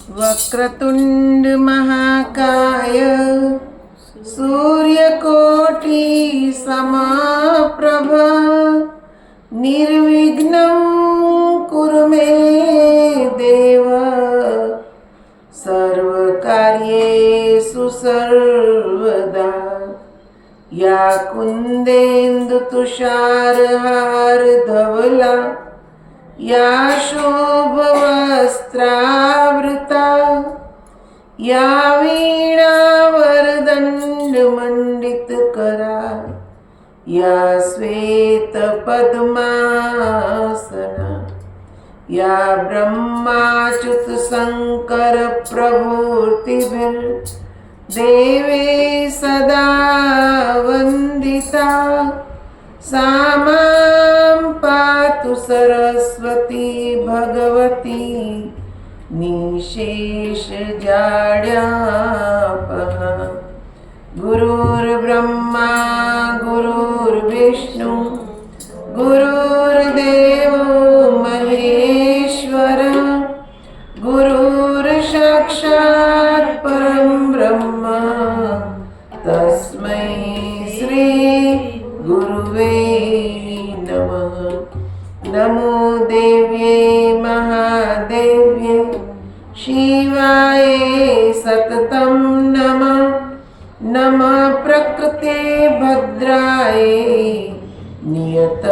वक्रतुंड महाकाय सूर्यकोटि समप्रभ निर्विघ्नं कुरु मे देव सर्वकार्येषु सर्वदा। या कुन्देन्दु तुषारहार धवला या शोभवस्त्रावृता या वीणावरदण्डमण्डितकरा या श्वेतपद्मासना या ब्रह्माच्युत शङ्कर प्रभूतिभिर्देवे सदा वन्दिता। सा मां पातु सरस्वती भगवती निशेषजाड्यापहा। गुरुर्ब्रह्मा गुरुर्विष्णु गुरुर्देवो महेश्वर गुरुर्साक्षात् परं ब्रह्म तस्मै श्री गुरुवे नमः। नमो देव्ये महादेव्ये शिवाय सततं नमः। नमः प्रकृते भद्राय नियत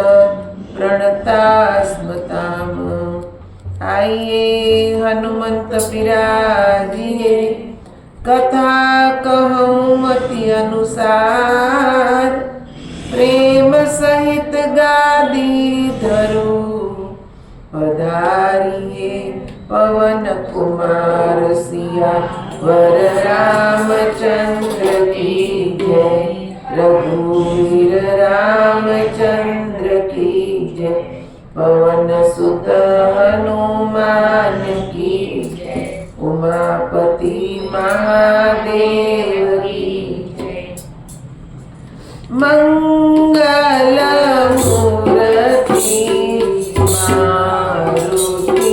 प्रणतास्मताम। आइए हनुमंत बिराजिए कथा कहूँ अति अनुसार। प्रेम सहित गादी धरू पधारिए पवन कुमार सिया वर रामचंद्र की जय। रघुवीर रामचंद्र की जय। पवन सुत हनुमान की जय। उमापति महादेव की जय। मंगल मूर्ति मारुति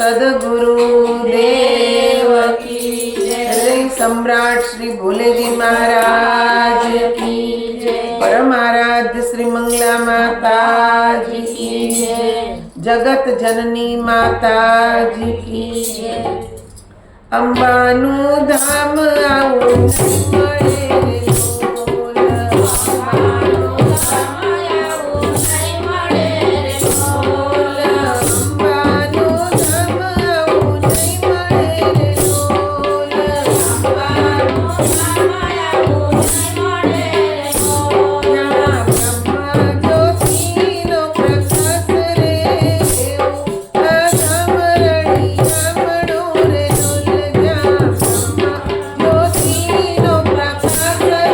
સદગુરુ દેવ કી જય સમ્રાટ શ્રી ભોલેજી મહારાજ કી જય પરમ આરાધ્ય શ્રી મંગલા માતાજી કી જય જગત જનની માતાજી કી જય અંબાનું ધામ આવું મળે રે બોલ અંબાનું ધામ આવું નહીં મળે રે બોલ અંબાનું ધામ આવું નહીં મળે રે બોલ અંબાનું ધામ આવું નહીં મળે રે બોલ જ્યાં બ્રહ્મા જ્યોતિનો પ્રકાશ રે એવું આ ધામ રડી ગામડું રે ડોલ જ્યાં બ્રહ્મા જ્યોતિનો પ્રકાશ રે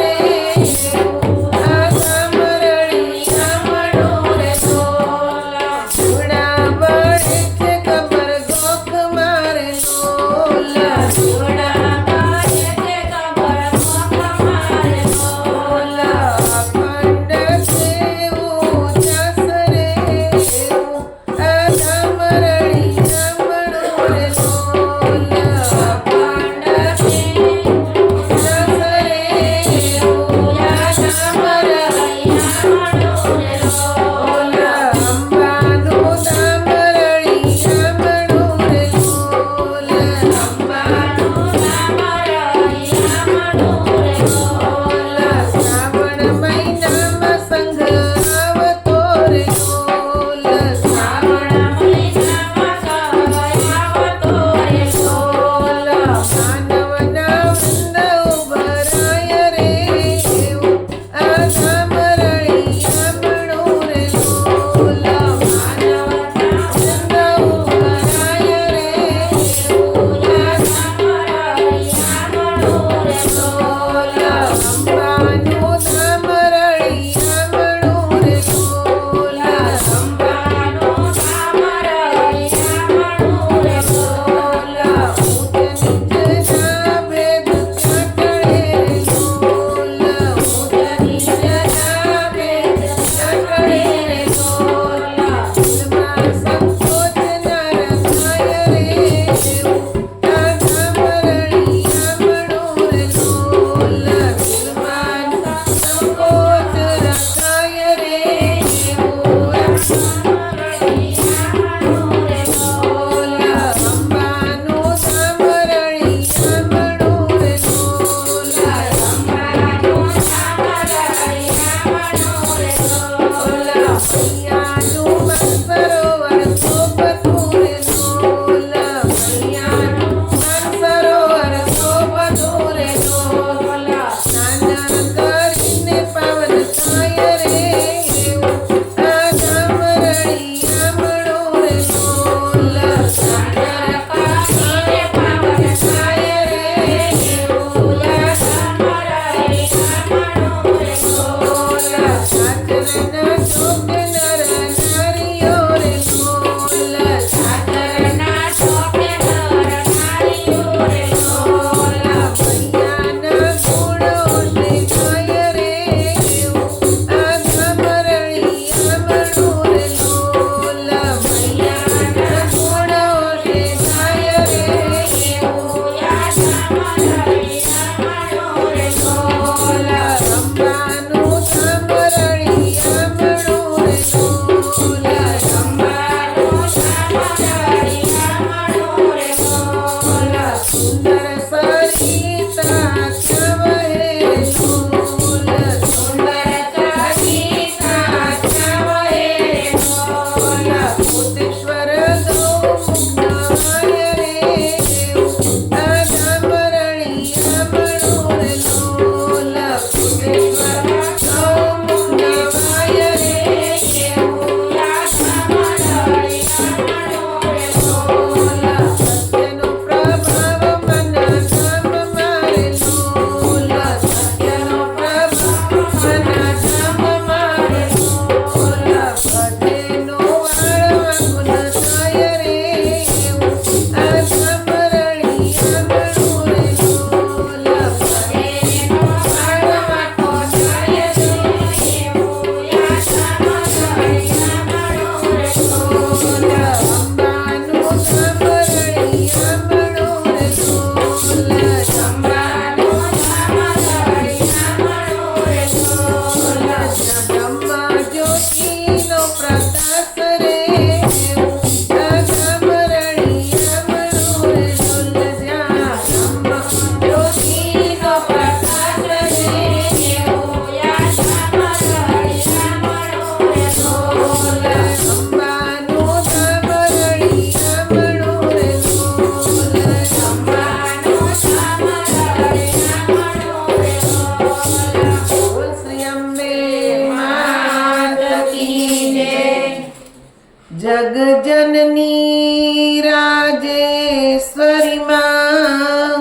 રાજેશ્વરી માં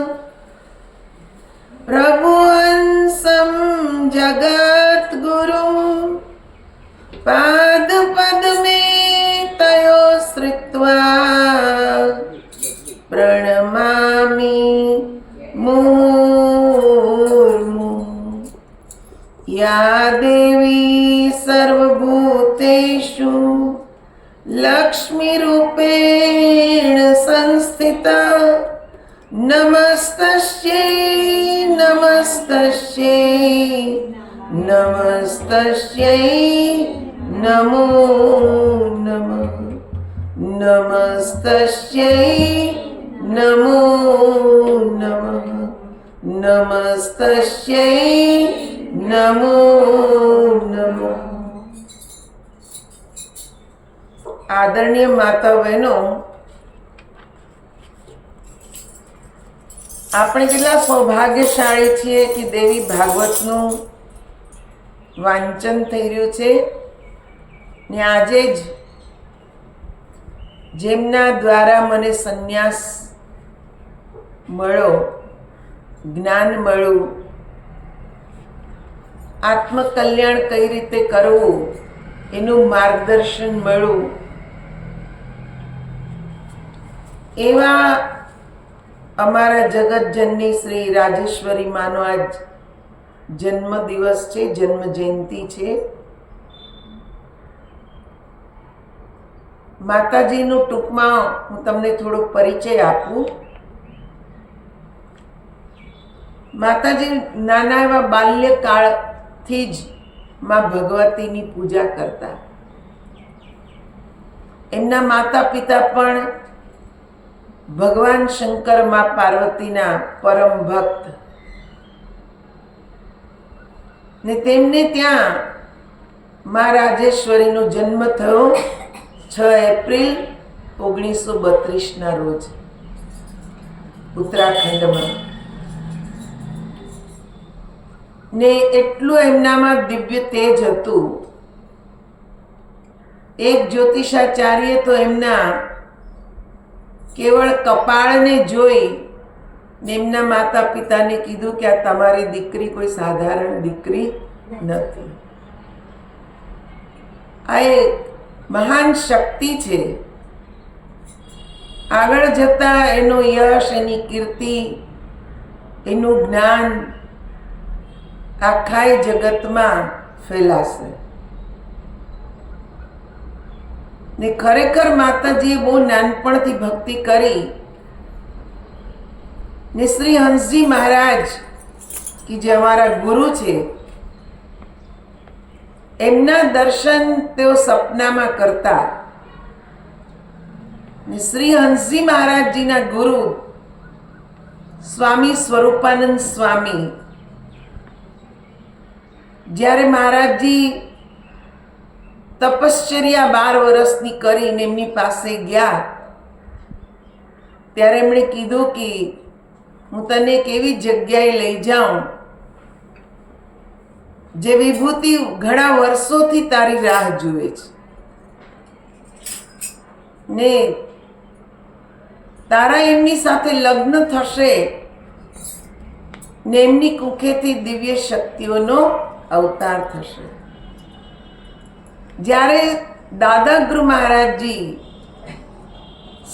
प्रभुवंशं जगद्गुरुं पादपद्मे तयो श्रित्वा प्रणमामि मुहुर्मुहुः। या देवी सर्वभूतेषु लक्ष्मीरूपेण संस्थिता नमस्तस्यै नमस्तस्यै नमस्तस्यै नमो नमः नमस्तस्यै नमो नमः नमस्तस्यै नमो नमः। आदरणीय माता बहनों, આપણે કેટલા સૌભાગ્યશાળી છીએ કે દેવી ભાગવતનું વાંચન થઈ રહ્યું છે ને આજે જ જેમના દ્વારા મને સંન્યાસ મળ્યો, જ્ઞાન મળ્યું, આત્મકલ્યાણ કઈ રીતે કરવું એનું માર્ગદર્શન મળ્યું, એવા અમારા જગતજનની શ્રી રાજેશ્વરી માનો આજ જન્મ દિવસ છે, જન્મ જયંતિ છે। માતાજીનું ટૂંકમાં હું તમને થોડો પરિચય આપું। માતાજી નાના એવા બાલ્યકાળથી જ માં ભગવતીની પૂજા કરતા। એમના માતા પિતા પણ ભગવાન શંકર માં પાર્વતીના પરમ ભક્ત ને તેમને ત્યાં માં રાજેશ્વરીનો જન્મ થયો 6 એપ્રિલ 1932 ના રોજ ઉત્તરાખંડમાં। ને એટલું એમનામાં દિવ્ય તેજ હતું। એક જ્યોતિષાચાર્ય તો એમના केवल कपाळ ने जोई नेमना माता पिता ने कीधुं कि आ तमारी दीकरी कोई साधारण दीकरी नथी, आ एक महान शक्ति छे। आगळ जता एनो यश, एनी कीर्ति, एनु ज्ञान आखाय जगतमां फैलाशे। ने खरेखर माताजीए बहु नानपणथी भक्ति करी ने श्री हंसजी महाराज की जे हमारा गुरु छे एमना दर्शन तेओ सपनामां करता। ने श्री हंसजी महाराज जी ना गुरु स्वामी स्वरूपानंद स्वामी ज्यारे महाराज जी तपश्चर्या 12 वर्षनी करीने एमनी पासे गया त्यारे एमणे कीधुं कि हूँ तने एक एवी जग्याए लई जाऊं जे विभूति घणा वर्षोथी तारी राह जुए छे ने तारा एमनी साथे लग्न थशे ने एमनी कुखेथी दिव्य शक्तिओनो अवतार थशे। જ્યારે દાદા ગુરુ મહારાજજી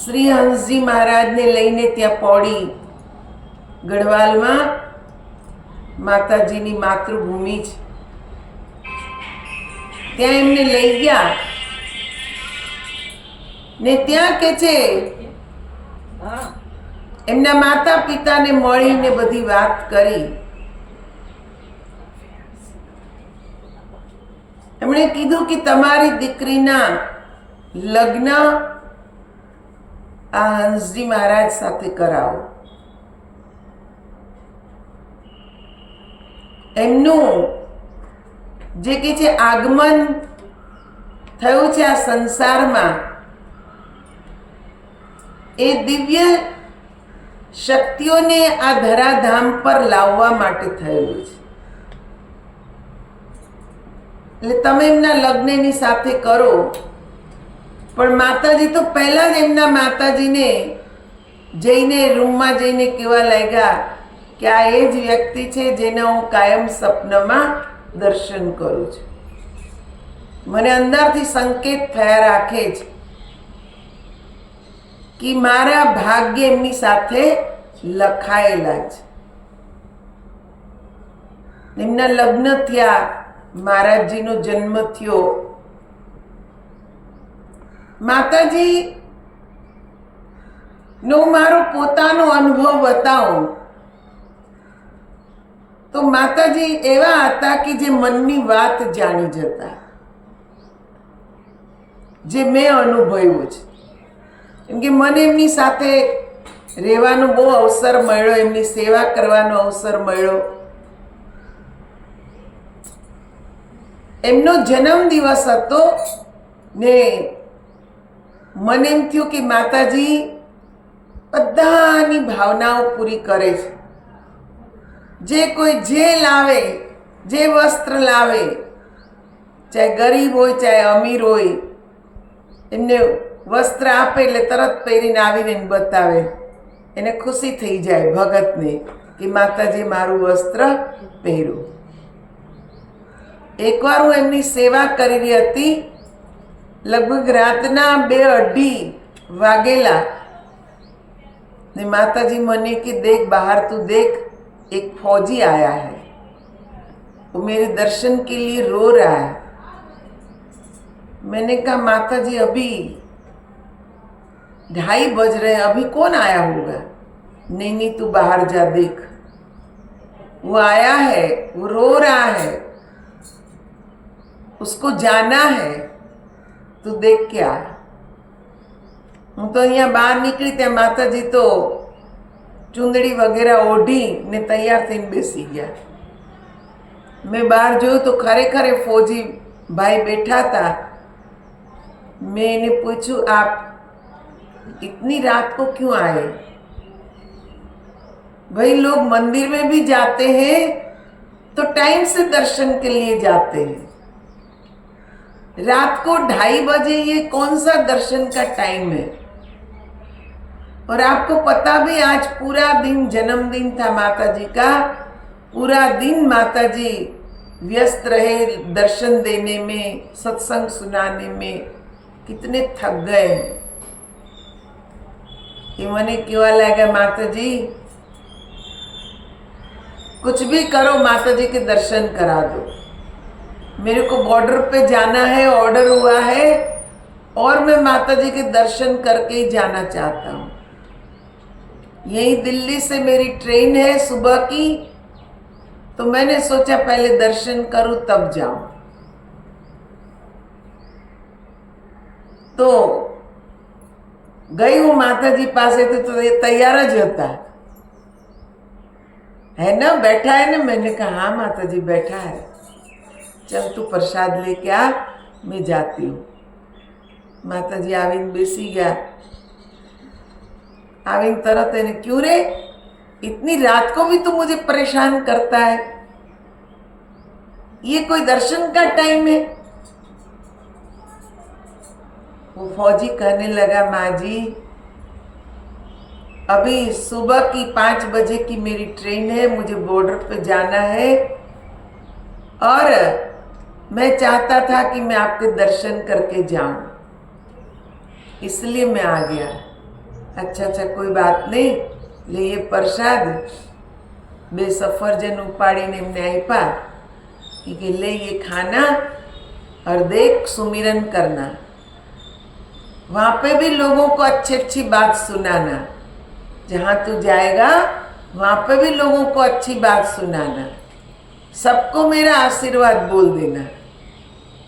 શ્રી હંસજી મહારાજને લઈને ત્યાં પહોળી ગઢવાલમાં માતાજીની માતૃભૂમિ છે ત્યાં એમને લઈ ગયા ને ત્યાં કે છે એમના માતા પિતાને મળીને બધી વાત કરી। એમણે કીધું કે તમારી દીકરીના લગ્ન આ હંસજી મહારાજ સાથે કરાવો। એમનું જે કે છે આગમન થયું છે આ સંસારમાં એ દિવ્ય શક્તિઓને આ ધરાધામ પર લાવવા માટે થયેલું છે। એટલે તમે એમના લગ્નની સાથે કરો, પણ માતાજી તો પહેલા જ એમના માતાજીને જઈને રૂમમાં જઈને કેવા લાગ્યા કે આ એ જ વ્યક્તિ છે જેને હું કાયમ સપનામાં દર્શન કરું છું. મને અંદરથી સંકેત થયા રાખે છે કે મારા ભાગ્ય એમની સાથે લખાયેલા છે. એમના લગ્ન થયા, મહારાજજીનો જન્મ થયો. માતાજી નો મારો પોતાનો અનુભવ બતાવું તો માતાજી એવા હતા કે જે મનની વાત જાણી જતા, જે મેં અનુભવ્યું છે. કેમ કે મને એમની સાથે રહેવાનો બહુ અવસર મળ્યો, એમની સેવા કરવાનો અવસર મળ્યો. એમનો જન્મદિવસ હતો ને મને એમ થયું કે માતાજી બધાની ભાવનાઓ પૂરી કરે છે. જે કોઈ જે લાવે, જે વસ્ત્ર લાવે, ચાહે ગરીબ હોય ચાહે અમીર હોય, એમને વસ્ત્ર આપે એટલે તરત પહેરીને આવીને બતાવે. એને ખુશી થઈ જાય ભગતને કે માતાજી મારું વસ્ત્ર પહેર્યું. એકવાર હું એમની સેવા કરી રહી હતી, લગભગ રાતના 2-2:30 વાગેલા ने माताजी मने कि देख बाहर तू देख, एक फौजी आया है, वो मेरे दर्शन के लिए रो रहा है. मैंने कहा माताजी अभी 2:30 बज रहे हैं, अभी कौन आया होगा? नहीं नहीं तू बाहर जा देख, वो आया है, वो रो रहा है, उसको जाना है, तू देख के आ. હું તો અહીંયા બહાર નીકળી ત્યાં માતાજી તો ચૂંદડી વગેરે ઓઢી ને તૈયાર થઈને બેસી ગયા. મેં બહાર જોયું તો ખરેખર એ ફौजी भाई बैठा था. मैं इन्हें पूछूं आप इतनी रात को क्यों आए? भाई लोग मंदिर में भी जाते हैं तो टाइम से दर्शन के लिए जाते हैं. रात को 2:30 बजे ये कौन सा दर्शन का टाइम है? और आपको पता भी आज पूरा दिन जन्मदिन था माताजी का, पूरा दिन माताजी व्यस्त रहे दर्शन देने में, सत्संग सुनाने में. कितने थक गए. ये मने केवा लगा माताजी कुछ भी करो, माताजी के दर्शन करा दो. मेरे को बॉर्डर पे जाना है, ऑर्डर हुआ है और मैं माताजी के दर्शन करके ही जाना चाहता हूँ. यही दिल्ली से मेरी ट्रेन है सुबह की, तो मैंने सोचा पहले दर्शन करूं तब जाऊं. तो गई हूं माताजी पासे तो ये तैयार ज होता है ना, बैठा है ना. मैंने कहा हाँ माताजी बैठा है, चल तू प्रसाद लेके आ, मैं जाती हूँ. माताजी आवीन बेसी गया. आवीन तरत है, क्यों रे इतनी रात को भी तू मुझे परेशान करता है? ये कोई दर्शन का टाइम है? वो फौजी कहने लगा माँ जी अभी सुबह की 5 बजे की मेरी ट्रेन है, मुझे बॉर्डर पे जाना है और मैं चाहता था कि मैं आपके दर्शन करके जाऊं, इसलिए मैं आ गया. अच्छा अच्छा कोई बात नहीं, ले ये प्रसाद. 2 सफरजन उपाड़ीने एमने आप्या कि ले ये खाना और देख सुमिरन करना. वहाँ पे भी लोगों को अच्छी अच्छी बात सुनाना. जहाँ तू जाएगा वहाँ पे भी लोगों को अच्छी बात सुनाना. सबको मेरा आशीर्वाद बोल देना.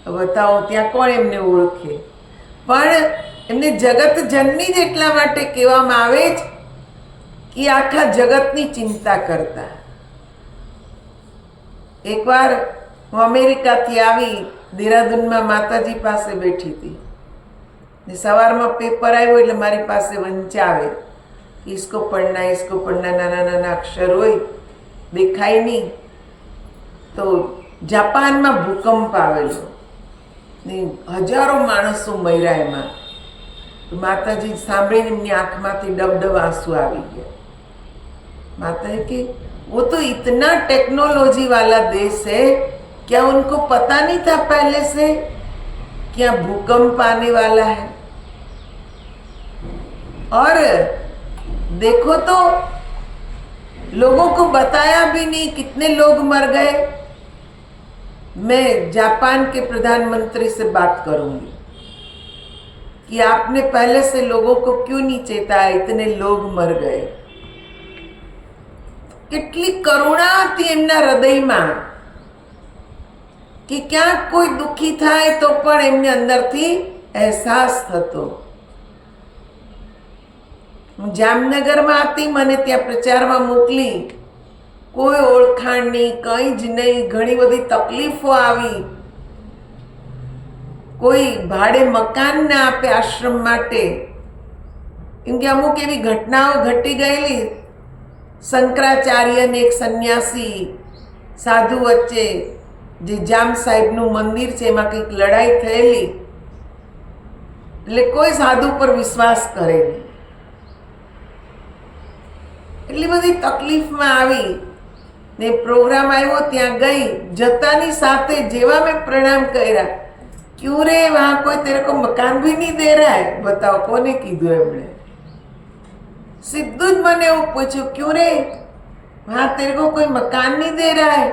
तो बताओ ત્યાં કોણ એમને ઓળખે? પણ એમને જગત જનની જ એટલા માટે કહેવામાં આવે છે કે આખા જગતની ચિંતા કરતા. એકવાર હું અમેરિકાથી આવી દેહરાદૂનમાં માતાજી પાસે બેઠી હતી ને સવારમાં પેપર આવ્યું એટલે મારી પાસે વંચાવે इसको पढ़ना नाना नाना अक्षर होय देखाय नहीं. तो जापान में भूकंप आवेलो ने हजारों माणसों मर्या एमां. तो माताजी સાંભળીને એમની આંખમાંથી ડબડબ આંસू આવી ગયા। माताजी के वो तो इतना टेक्नोलॉजी वाला देश है, क्या उनको पता नहीं था पहले से क्या भूकंप आने वाला है? और देखो तो लोगों को बताया भी नहीं, कितने लोग मर गए। मैं जापान के प्रधानमंत्री से बात करूंगी कि आपने पहले से लोगों को क्यों नहीं चेताया, इतने लोग मर गए। કેટલી કરુણા હતી એમના હૃદયમાં કે ક્યાંક કોઈ દુઃખી થાય તો પણ એમને અંદરથી અહેસાસ થતો। હું જામનગરમાં હતી, મને ત્યાં પ્રચારમાં મોકલી, કોઈ ઓળખાણ નહીં, કંઈ જ નહીં, ઘણી બધી તકલીફો આવી। કોઈ ભાડે મકાન ના આપે આશ્રમ માટે, કેમ કે અમુક એવી ઘટનાઓ ઘટી ગયેલી। શંકરાચાર્ય ને એક સન્યાસી સાધુ વચ્ચે જે જામ સાહેબનું મંદિર છે એમાં કંઈક લડાઈ થયેલી, એટલે કોઈ સાધુ પર વિશ્વાસ કરે નહીં। એટલી બધી તકલીફમાં આવી ને પ્રોગ્રામ આવ્યો, ત્યાં ગઈ, જતાની સાથે જેવા મેં પ્રણામ કર્યા, क्यों रे वहां कोई तेरे को मकान भी नहीं दे रहा है? बताओ कोने कीधुं एमणे? सीधुं ज मने एवुं पूछ्युं, क्यों रे वहां तेरे को कोई मकान नहीं दे रहा है?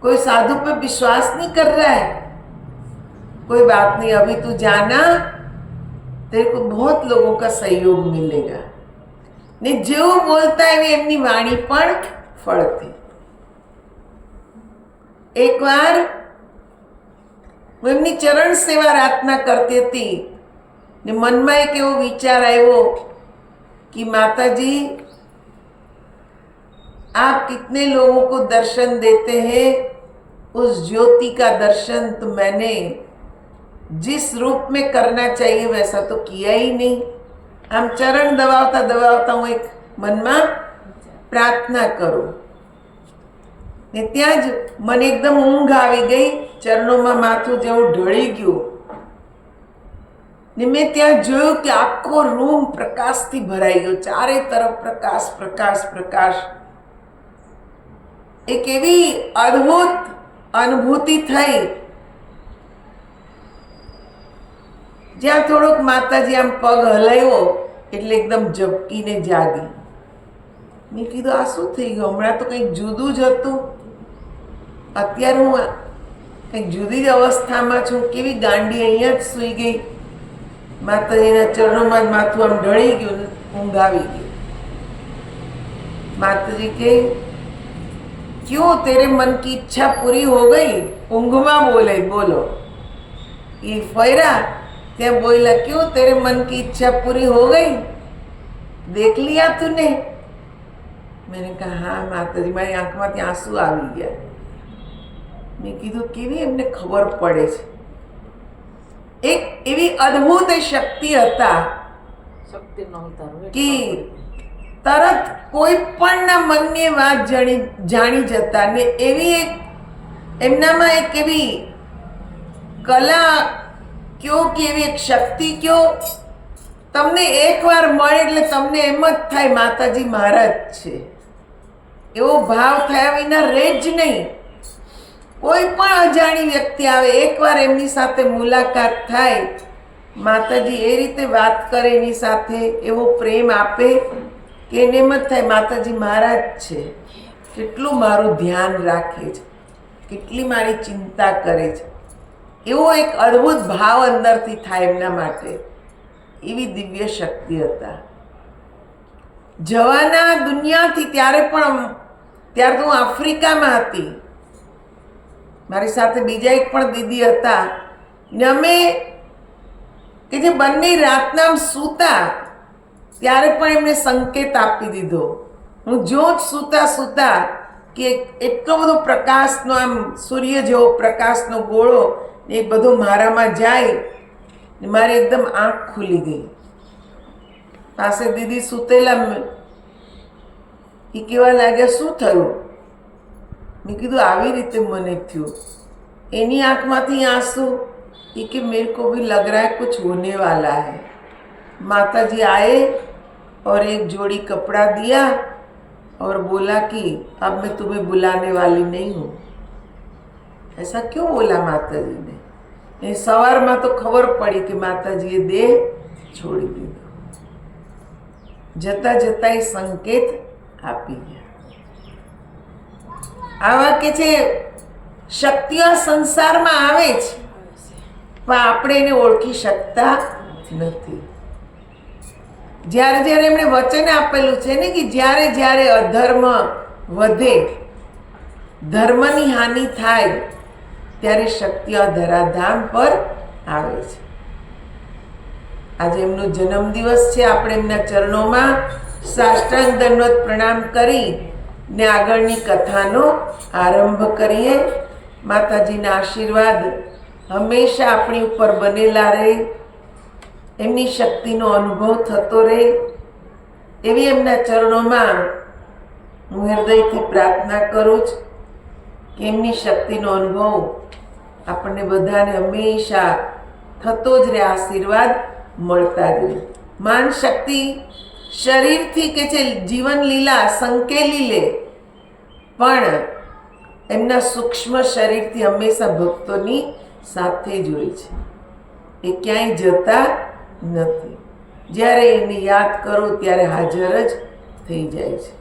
कोई साधु पे विश्वास नहीं कर रहा है? कोई बात नहीं, अभी तू जाना, तेरे को बहुत लोगों का सहयोग मिलेगा। ने जेवुं बोलता है एमनी वाणी पण फळती। एक बार હું એમની ચરણ સેવા રાતના કરતી હતી ને મનમાં એક એવો વિચાર આવ્યો कि माताजी आप कितने लोगों को दर्शन देते हैं, उस ज्योति का दर्शन तो मैंने जिस रूप में करना चाहिए वैसा तो किया ही नहीं। आम चरण दबावता दबावता हूँ एक मन में प्रार्थना करूँ ने ત્યાં જ મને એકદમ ઊંઘ આવી ગઈ, ચરણોમાં માથું જેવું ઢળી ગયું ને મેં ત્યાં જોયું કે આખો રૂમ પ્રકાશથી ભરાઈ ગયો, ચારે તરફ પ્રકાશ પ્રકાશ પ્રકાશ। એક એવી અદ્ભુત અનુભૂતિ થઈ જ્યાં થોડોક માતાજી આમ પગ હલાવ્યો એટલે એકદમ ઝબકીને જાગી। મેં કીધું આ શું થઈ ગયું, હમણાં તો કંઈક જુદું જ હતું, અત્યારે હું કંઈક જુદી જ અવસ્થામાં છું, કેવી ગાંડી અહીંયા જ સૂઈ ગઈ। માતાજીના ચરણોમાં જ માથું આમ ઢળી ગયું, ઊંઘ આવી ગઈ। માતાજી કે क्यों तेरे मन की इच्छा पूरी हो गई? ઊંઘમાં બોલે, બોલો ये फैरा ત્યાં बोला, क्यों तेरे मन की इच्छा पूरी हो गई? देख लिया तूने? मैंने कहा हाँ माताजी, મારી આંખમાંથી આંસુ આવી ગયા। મેં કીધું કેવી એમને ખબર પડે છે? એક એવી અદ્ભુત શક્તિ હતા કે તરત કોઈ પણના મનની વાત જાણી જતા ને એવી એક એમનામાં એક એવી કલા કયો કે એવી એક શક્તિ કયો, તમને એકવાર મળે એટલે તમને એમ જ થાય માતાજી મારા જ છે, એવો ભાવ થયા વિના રહે જ નહીં। કોઈ પણ અજાણી વ્યક્તિ આવે, એકવાર એમની સાથે મુલાકાત થાય, માતાજી એ રીતે વાત કરે એની સાથે, એવો પ્રેમ આપે કે એને એમ જ થાય માતાજી મારા જ છે, કેટલું મારું ધ્યાન રાખે છે, કેટલી મારી ચિંતા કરે છે, એવો એક અદ્ભુત ભાવ અંદરથી થાય એમના માટે। એવી દિવ્ય શક્તિ હતા। જવાના દુનિયાથી ત્યારે પણ, ત્યારે તો હું આફ્રિકામાં હતી, મારી સાથે બીજા એક પણ દીદી હતા ને અમે કે જે બંને રાતના સૂતા ત્યારે પણ એમને સંકેત આપી દીધો। હું જો જ સૂતા સૂતા કે એટલો બધો પ્રકાશનો આમ સૂર્ય જેવો પ્રકાશનો ગોળો એ બધો મારામાં જાય ને મારી એકદમ આંખ ખુલી ગઈ। પાસે દીદી સૂતેલા, એ કેવા લાગ્યા, શું થયું? મેં કીધું આવી રીતે મને થયું। એની આંખમાંથી આંસુ कि मेरे को भी लग रहा है कुछ होने वाला है। माता जी आए और एक जोड़ी कपड़ा दिया और बोला कि अब मैं तुम्हें बुलाने वाली नहीं हूँ। ऐसा क्यों बोला माता जी ने? सवार में तो खबर पड़ी कि माता जी देह छोड़ी दीधो। जता जता संकेत आपी गया। आवा के छे शक्तिओ संसारमा आवे छे पण આપણે એને ઓળખી શકતા નથી। જ્યારે જ્યારે એમણે વચન આપેલું છે ને કે જ્યારે જ્યારે અધર્મ વધે, ધર્મની હાનિ થાય, ત્યારે શક્તિઓ ધરાધામ પર આવે છે। આજે એમનો જન્મદિવસ છે। આપણે એમના ચરણોમાં સાષ્ટાંગ દંડવત પ્રણામ કરી ને આગળની કથાનો આરંભ કરીએ। માતાજીના આશીર્વાદ હંમેશા આપણી ઉપર બનેલા રહે, એમની શક્તિનો અનુભવ થતો રહે, એવી એમના ચરણોમાં હું હૃદયથી પ્રાર્થના કરું છું કે એમની શક્તિનો અનુભવ આપણને બધાને હંમેશા થતો જ રહે, આશીર્વાદ મળતા જ રહે। માન શક્તિ શરીરથી કે છે જીવન લીલા સંકેલી લે, પણ એમના સૂક્ષ્મ શરીરથી હંમેશા ભક્તોની સાથે જ હોય છે, એ ક્યાંય જતા નથી। જ્યારે એને યાદ કરો ત્યારે હાજર જ થઈ જાય છે।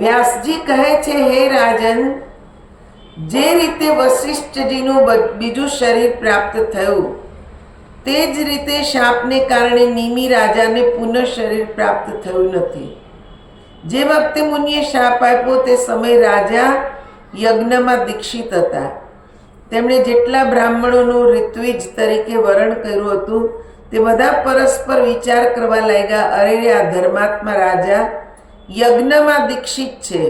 વ્યાસજી કહે છે, હે રાજન, જે રીતે વશિષ્ઠજીનું બીજું શરીર પ્રાપ્ત થયું, તે જ રીતે શાપને કારણે નિમિ રાજાને પુનઃ શરીર પ્રાપ્ત થયું નથી। જે વખતે મુનિએ શાપ આપ્યો તે સમય રાજા યજ્ઞમાં દીક્ષિત હતા। તેમણે જેટલા બ્રાહ્મણોનું ઋત્વિજ તરીકે વરણ કર્યું હતું તે બધા પરસ્પર વિચાર કરવા લાગ્યા, અરે રે, આ ધર્માત્મા રાજા યજ્ઞમાં દીક્ષિત છે,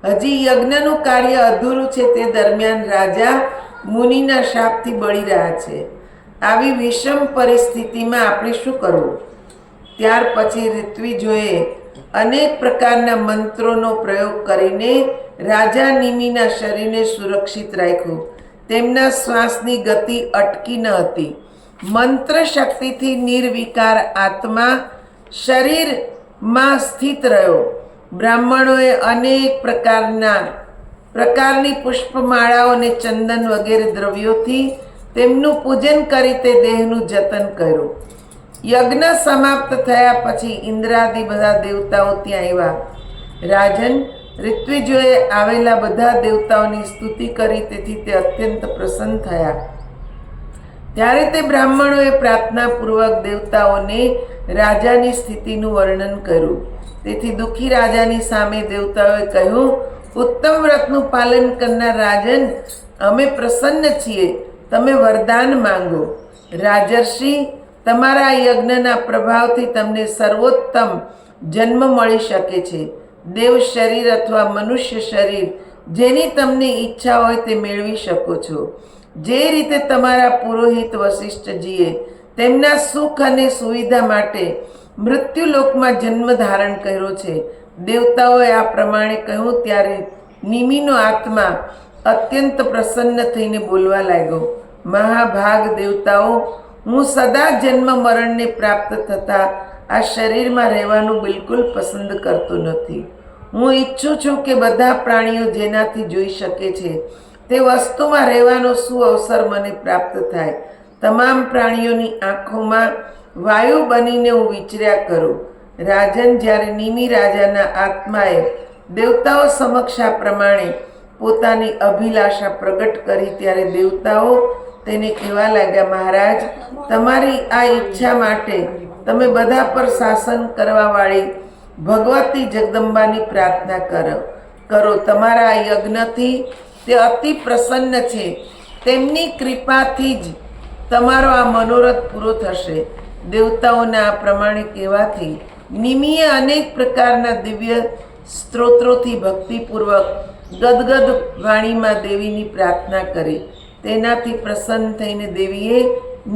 હજી યજ્ઞનું કાર્ય અધૂરું છે, તે દરમિયાન રાજા મુનિના શાપથી બળી રહ્યા છે। આવી વિષમ પરિસ્થિતિમાં આપણે શું કરવું? ત્યાર પછી ઋત્વિજોએ અનેક પ્રકારના મંત્રોનો પ્રયોગ કરીને રાજા નિમિના શરીરને સુરક્ષિત રાખ્યું। તેમના શ્વાસની ગતિ અટકી ન હતી। મંત્ર શક્તિથી નિર્વિકાર આત્મા શરીરમાં સ્થિત રહ્યો। બ્રાહ્મણોએ અનેક પ્રકારની પુષ્પમાળાઓ અને ચંદન વગેરે દ્રવ્યોથી તેમનું પૂજન કરી તે દેહનું જતન કર્યું। યજ્ઞ સમાપ્ત થયા પછી ઇન્દ્રાદિ બધા દેવતાઓ ત્યાં આવ્યા। રાજન, ઋત્વિજોએ આવેલા બધા દેવતાઓની સ્તુતિ કરી, તેથી તે અત્યંત પ્રસન્ન થયા। ત્યારે તે બ્રાહ્મણોએ પ્રાર્થનાપૂર્વક દેવતાઓને રાજાની સ્થિતિનું વર્ણન કર્યું। તેથી દુઃખી રાજાની સામે દેવતાઓએ કહ્યું, ઉત્તમ વ્રતનું પાલન કરનાર રાજન, અમે પ્રસન્ન છીએ, તમે વરદાન માંગો। રાજર્ષિ, તમારા યજ્ઞના પ્રભાવથી તમને સર્વોત્તમ જન્મ મળી શકે છે। દેવ શરીર અથવા મનુષ્ય શરીર, જેની તમને ઈચ્છા હોય તે મેળવી શકો છો। જે રીતે તમારા પુરોહિત વશિષ્ઠજીએ તેમના સુખ અને સુવિધા માટે મૃત્યુલોકમાં જન્મ ધારણ કર્યો છે, દેવતાઓએ આ પ્રમાણે કહ્યું ત્યારે નિમિનો આત્મા અત્યંત પ્રસન્ન થઈને બોલવા લાગ્યો, મહાભાગ દેવતાઓ, હું સદા જન્મ મરણને પ્રાપ્ત થતા આ શરીરમાં રહેવાનું બિલકુલ પસંદ કરતો નથી। હું ઈચ્છું છું કે બધા પ્રાણીઓ જેનાથી જોઈ શકે છે તે વસ્તુમાં રહેવાનો સુઅવસર મને પ્રાપ્ત થાય। તમામ પ્રાણીઓની આંખોમાં વાયુ બનીને હું વિચર્યા કરું। રાજન, જ્યારે નિમિ રાજાના આત્માએ દેવતાઓ સમક્ષ આ પ્રમાણે પોતાની અભિલાષા પ્રગટ કરી ત્યારે દેવતાઓ તેને કહેવા લાગ્યા, મહારાજ, તમારી આ ઈચ્છા માટે તમે બધા પર શાસન કરવાવાળી ભગવતી જગદંબાની પ્રાર્થના કરો। તમારા આ યજ્ઞથી તે અતિ પ્રસન્ન છે, તેમની કૃપાથી જ તમારો આ મનોરથ પૂરો થશે। દેવતાઓના આ પ્રમાણે કહેવાથી નિમિએ અનેક પ્રકારના દિવ્ય સ્ત્રોત્રોથી ભક્તિપૂર્વક ગદગદ વાણીમાં દેવીની પ્રાર્થના કરી। તેનાથી પ્રસન્ન થઈને દેવીએ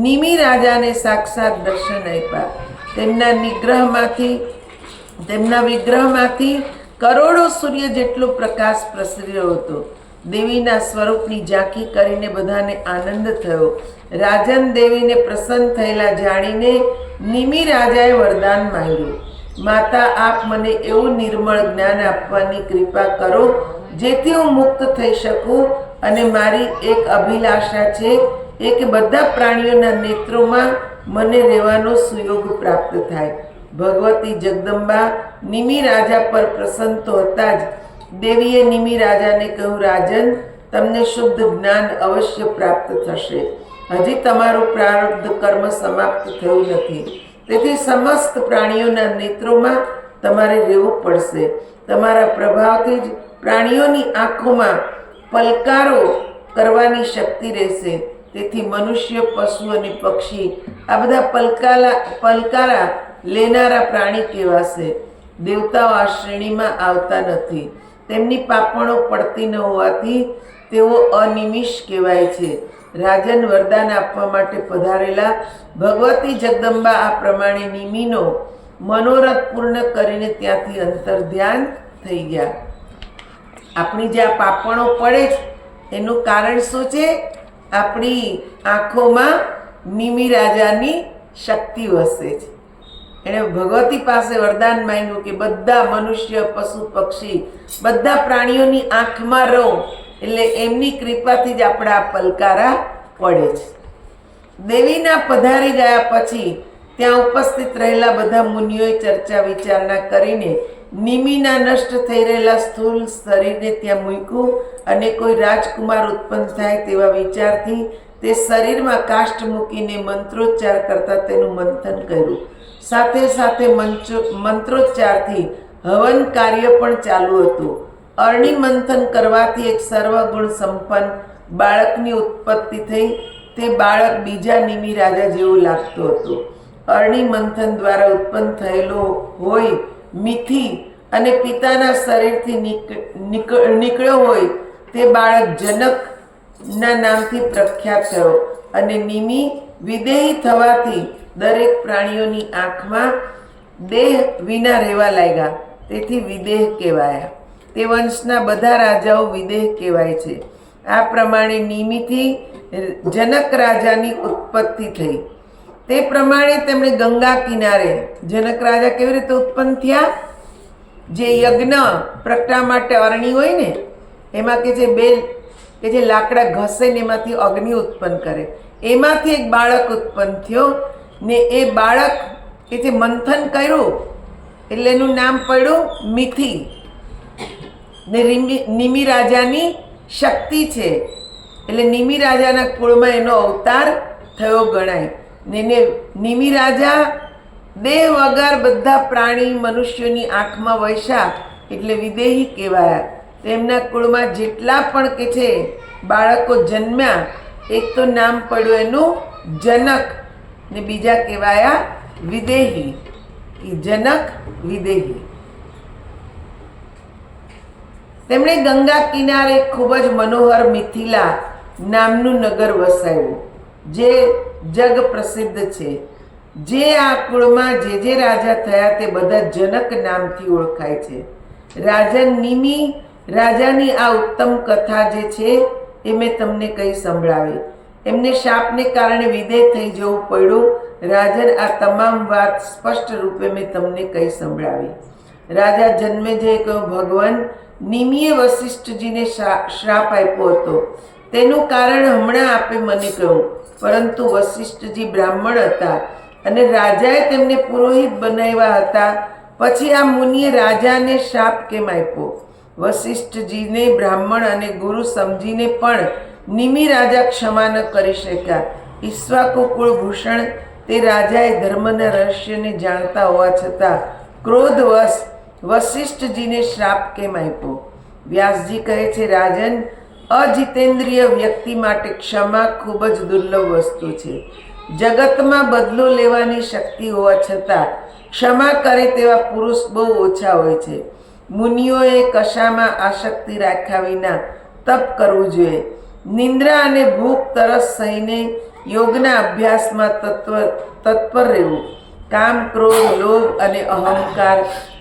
નિમિ રાજાને સાક્ષાત દર્શન આપ્યા। તેમના વિગ્રહમાંથી કરોડો સૂર્ય જેટલો પ્રકાશ પ્રસરી રહ્યો હતો। દેવીના સ્વરૂપની ઝાંખી કરીને બધાને આનંદ થયો. રાજન દેવીને પ્રસન્ન થયેલા જાણીને નિમિ રાજાએ વરદાન માંગ્યું, માતા આપ મને એવું નિર્મળ જ્ઞાન આપવાની કૃપા કરો જેથી હું મુક્ત થઈ શકું, અને મારી એક અભિલાષા છે એ કે બધા પ્રાણીઓના નેત્રોમાં મને રહેવાનો સુયોગ પ્રાપ્ત થાય. ભગવતી જગદંબા નિમિ રાજા પર પ્રસન્ન તો હતા જ. દેવીએ નિમિ રાજાને કહ્યું, રાજન તમને શુદ્ધ જ્ઞાન અવશ્ય પ્રાપ્ત થશે. હજી તમારું પ્રારબ્ધ કર્મ સમાપ્ત થયું નથી, તેથી સમસ્ત પ્રાણીઓના નેત્રોમાં તમારે રહેવું પડશે. તમારા પ્રભાવથી જ પ્રાણીઓની આંખોમાં પલકારો કરવાની શક્તિ રહેશે. તેથી મનુષ્ય, પશુ અને પક્ષી આ બધા પલકારા લેનારા પ્રાણી કહેવાશે. દેવતાઓ આ શ્રેણીમાં આવતા નથી. તેમની પાપણો પડતી ન હોવાથી તેઓ અનિમિષ કહેવાય છે. રાજન વરદાન આપવા માટે પધારેલા ભગવતી જગદંબા આ પ્રમાણે નિમિનો મનોરથ પૂર્ણ કરીને ત્યાંથી અંતર ધ્યાન થઈ ગયા. આપણી જે આ પાપણો પડે છે એનું કારણ શું છે? આપણી આંખોમાં નિમિ રાજાની શક્તિ વસે છે. એણે ભગવતી પાસે વરદાન માંગ્યું કે બધા મનુષ્ય, પશુ, પક્ષી બધા પ્રાણીઓની આંખમાં રહો, એટલે એમની કૃપાથી જ આપણા પલકારા પડે છે. દેવીના પધારી ગયા પછી ત્યાં ઉપસ્થિત રહેલા બધા મુનિઓએ ચર્ચા વિચારણા કરીને નિમિના નષ્ટ થઈ રહેલા સ્થૂળ શરીરને ત્યાં મૂક્યું, અને કોઈ રાજકુમાર ઉત્પન્ન થાય તેવા વિચારથી તે શરીરમાં કાષ્ઠ મૂકીને મંત્રોચ્ચાર કરતા તેનું મંથન કર્યું. સાથે સાથે મંત્રોચ્ચારથી હવન કાર્ય પણ ચાલુ હતું. અર્ણી મંથન કરવાથી એક સર્વગુણ સંપન્ન બાળકની ઉત્પત્તિ થઈ. તે બાળક બીજા નિમિ રાજા જેવું લાગતું હતું. અર્ણી મંથન દ્વારા ઉત્પન્ન થયેલો હોય મિથી અને પિતાના શરીરથી નીકળ્યો હોય તે બાળક જનકના નામથી પ્રખ્યાત થયો. અને નિમિ વિદેહી થવાથી દરેક પ્રાણીઓની આંખમાં દેહ વિના રહેવા લાગ્યા, તેથી વિદેહ કહેવાયા. તે વંશના બધા રાજાઓ વિદેહ કહેવાય છે. આ પ્રમાણે નિમિથી જનક રાજાની ઉત્પત્તિ થઈ. તે પ્રમાણે તેમણે ગંગા કિનારે જનક રાજા કેવી રીતે ઉત્પન્ન થયા? જે યજ્ઞ પ્રગટા માટે અરણી હોય ને એમાં કે જે બેલ કે જે લાકડા ઘસે ને એમાંથી અગ્નિ ઉત્પન્ન કરે, એમાંથી એક બાળક ઉત્પન્ન થયો. ને એ બાળક કે જે મંથન કર્યું એટલે એનું નામ પડ્યું મિથી. ને નિમિ રાજાની શક્તિ છે એટલે નિમિ રાજાના કુળમાં એનો અવતાર થયો ગણાય. ને નિમિ રાજા દેહ વગર બધા પ્રાણી મનુષ્યોની આંખમાં વસ્યા એટલે વિદેહી કહેવાયા. તેમના કુળમાં જેટલા પણ કે છે બાળકો જન્મ્યા, એક તો નામ પડ્યું એનું જનક, ને બીજા કહેવાયા વિદેહી. જનક વિદેહી. તેમણે ગંગા કિનારે ખૂબ જ મનોહર મિથિલા નામનું નગર વસાવ્યું, જે જગ પ્રસિદ્ધ છે. જે આ કુળમાં જે રાજા થયા તે બધા જનક નામથી ઓળખાય છે. રાજન નિમિ રાજાની આ ઉત્તમ કથા જે છે એ મેં તમને કહી સંભળાવી. એમને શાપને કારણે વિદેહ થઈ જવું પડ્યું. રાજન આ તમામ વાત સ્પષ્ટ રૂપે મેં તમને કહી સંભળાવી. રાજા જન્મેજયે કહ્યું, ભગવાન, નિમિએ વશિષ્ઠજીને શ્રાપ આપ્યો હતો, તેનું કારણ હમણાં આપે મને કહ્યું, પરંતુ વશિષ્ઠજી બ્રાહ્મણ હતા અને રાજાએ તેમને પુરોહિત બનાવ્યા હતા. પછી આ મુનિએ રાજાને શ્રાપ કેમ આપ્યો? વશિષ્ઠજીને બ્રાહ્મણ અને ગુરુ સમજીને પણ નિમિ રાજા ક્ષમા ન કરી શક્યા. ઈક્ષ્વાકુ કુળભૂષણ તે રાજાએ ધર્મના રહસ્યને જાણતા હોવા છતાં ક્રોધવશ વશિષ્ઠજીને શ્રાપ કેમ આપ્યો? વ્યાસજી કહે છે, રાજન, અજિતેન્દ્રિય વ્યક્તિ માટે ક્ષમા ખૂબ જ દુર્લભ વસ્તુ છે. જગતમાં બદલો લેવાની શક્તિ હોવા છતાં ક્ષમા કરે તેવા પુરુષ બહુ ઓછા હોય છે. મુનિઓએ કશામાં આસક્તિ રાખ્યા વિના તપ કરવું જોઈએ. નિંદ્રા અને ભૂખ તરસ સહીને યોગના અભ્યાસમાં તત્પર રહેવું. કામ, ક્રોધ, લોભ અને અહંકાર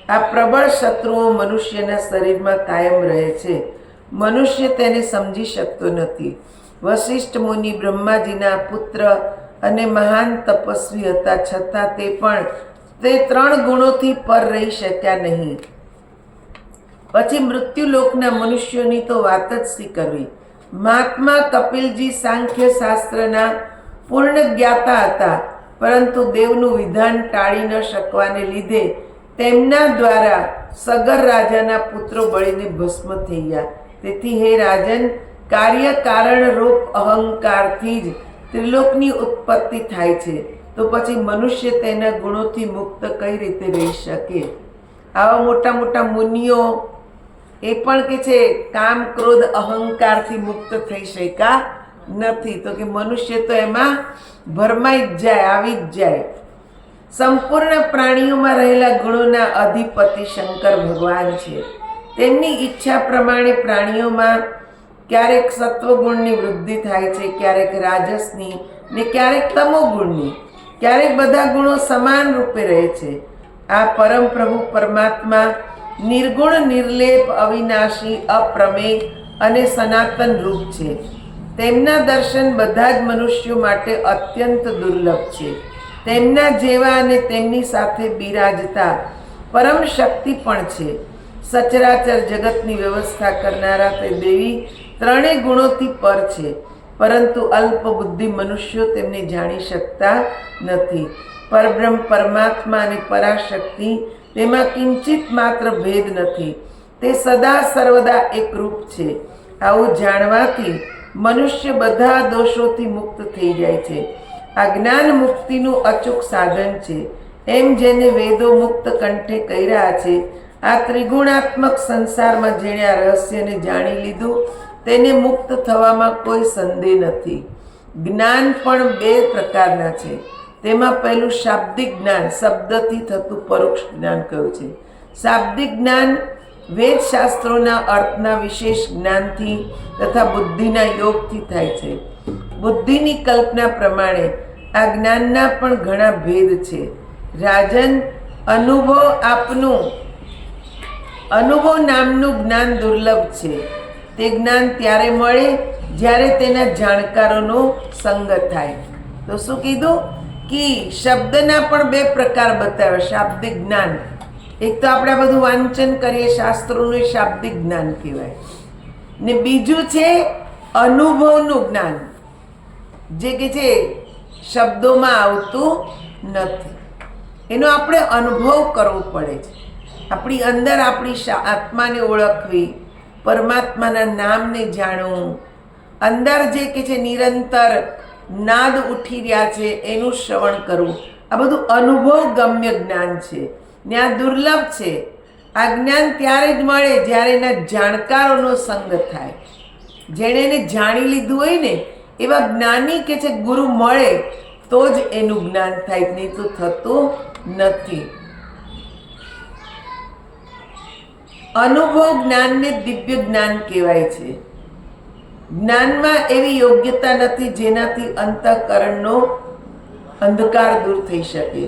આ પ્રબળ શત્રુઓ મનુષ્યના શરીરમાં કાયમ રહે છે. મનુષ્ય તેને સમજી શકતો નથી. વશિષ્ઠ મુનિ બ્રહ્માજીના પુત્ર અને મહાન તપસ્વી હતા, છતાં તે 3 ગુણોથી પર રહી શક્યા નહીં. પછી મૃત્યુલોકના મનુષ્યોની તો વાત જ શી કરવી. મહાત્મા કપિલજી સાંખ્ય શાસ્ત્રના પૂર્ણ જ્ઞાતા હતા, પરંતુ દેવનું વિધાન ટાળી ન શકવાને લીધે તેમના દ્વારા સગર રાજાના પુત્રો બળીને ભસ્મ થઈ ગયા. તેથી હે રાજન, કાર્ય કારણ રૂપ અહંકારથી જ ત્રિલોકની ઉત્પત્તિ થાય છે, તો પછી મનુષ્ય તેના ગુણોથી મુક્ત કઈ રીતે રહી શકે? આવા મોટા મોટા મુનિઓ એ પણ કે છે કામ ક્રોધ અહંકારથી મુક્ત થઈ શક્યા નથી. તો કે મનુષ્ય તો એમાં ભરમાઈ જ જાય, આવી જ જાય. સંપૂર્ણ પ્રાણીઓમાં રહેલા ગુણોના અધિપતિ શંકર ભગવાન છે. તેમની ઈચ્છા પ્રમાણે પ્રાણીઓમાં ક્યારેક સત્વગુણની વૃદ્ધિ થાય છે, ક્યારેક રાજસની ને ક્યારેક તમોગુણની. ક્યારેક બધા ગુણો સમાન રૂપે રહે છે. આ પરમ પ્રભુ પરમાત્મા નિર્ગુણ, નિર્લેપ, અવિનાશી, અપ્રમેય અને સનાતન રૂપ છે. તેમના દર્શન બધા જ મનુષ્યો માટે અત્યંત દુર્લભ છે. તેમના જેવા અને તેમની સાથે બિરાજતા પરમ શક્તિ પણ છે. સચરાચર જગતની વ્યવસ્થા કરનારા તે દેવી 3 ગુણોથી પર છે, પરંતુ અલ્પ બુદ્ધિ મનુષ્યો તેમને જાણી શકતા નથી. પરબ્રહ્મ પરમાત્મા અને પરાશક્તિ, તેમાં કિંચિત માત્ર ભેદ નથી. તે સદા સર્વદા એકરૂપ છે. આવું જાણવાથી મનુષ્ય બધા દોષોથી મુક્ત થઈ જાય છે. આ જ્ઞાન મુક્તિનું અચૂક સાધન છે. એમ જેને વેદો મુક્ત કંઠે કર્યા છે, આ ત્રિગુણાત્મક સંસારમાં જેણે આ રહસ્યને જાણી લીધું, તેને મુક્ત થવામાં કોઈ સંદેહ નથી. જ્ઞાન પણ 2 પ્રકારના છે. તેમાં પહેલું શાબ્દિક જ્ઞાન, શબ્દથી થતું પરોક્ષ જ્ઞાન કહ્યું છે. શાબ્દિક જ્ઞાન વેદ શાસ્ત્રોના અર્થના વિશેષ જ્ઞાનથી તથા બુદ્ધિના યોગથી થાય છે. બુદ્ધિની કલ્પના પ્રમાણે આ જ્ઞાનના પણ ઘણા ભેદ છે. રાજન, અનુભવ નામનું જ્ઞાન દુર્લભ છે. તે જ્ઞાન ત્યારે મળે જ્યારે તેના જાણકારોનો સંગ થાય. તો શું કીધું કે શબ્દના પણ 2 પ્રકાર બતાવ્યા. શાબ્દિક જ્ઞાન, એક તો આપણે બધું વાંચન કરીએ શાસ્ત્રોનું, એ શાબ્દિક જ્ઞાન કહેવાય. ને બીજું છે અનુભવનું જ્ઞાન, જે કે છે શબ્દોમાં આવતું નથી. એનો આપણે અનુભવ કરવો પડે છે. આપણી અંદર આપણી આત્માને ઓળખવી, પરમાત્માના નામને જાણવું, અંદર જે કે છે નિરંતર નાદ ઉઠી રહ્યા છે એનું શ્રવણ કરવું. આ બધું અનુભવ ગમ્ય જ્ઞાન છે ને આ દુર્લભ છે. આ જ્ઞાન ત્યારે જ મળે જ્યારે એના જાણકારોનો સંગ થાય. જેણે એને જાણી લીધું હોય ને એવા જ્ઞાની કે છે ગુરુ મળે તો જ એનું જ્ઞાન થાય, નહીં તો થતું નથી. અનુભવ જ્ઞાનને દિવ્ય જ્ઞાન કહેવાય છે. જ્ઞાનમાં એવી યોગ્યતા નથી જેનાથી અંતઃકરણનો અંધકાર દૂર થઈ શકે.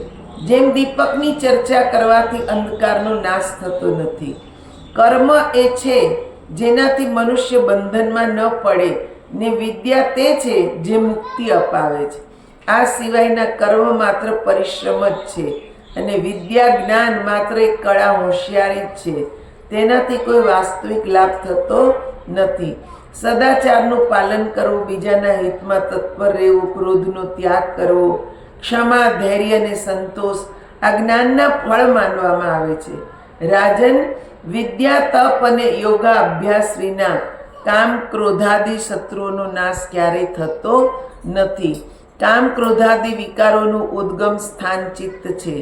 જેમ દીપકની ચર્ચા કરવાથી અંધકારનો નાશ થતો નથી. કર્મ એ છે જેનાથી મનુષ્ય બંધનમાં ન પડે, ને વિદ્યા તે છે જે મુક્તિ અપાવે છે. આ સિવાયના કર્મ માત્ર પરિશ્રમ જ છે, અને વિદ્યા જ્ઞાન માત્ર એક કળા હોશિયારી જ છે. તેનાથી કોઈ વાસ્તવિક લાભ થતો નથી. સદાચારનું પાલન કરવું, બીજાના હિતમાં તત્પર રહેવું, ક્રોધનો ત્યાગ કરવો, ક્ષમા, ધૈર્ય અને સંતોષ આ જ્ઞાનના ફળ માનવામાં આવે છે. રાજન, વિદ્યા, તપ અને યોગા અભ્યાસ વિના કામ ક્રોધાદિ શત્રુઓનો નાશ ક્યારેય થતો નથી. કામ ક્રોધાદિ વિકારોનું ઉદ્ગમ સ્થાન ચિત્ત છે.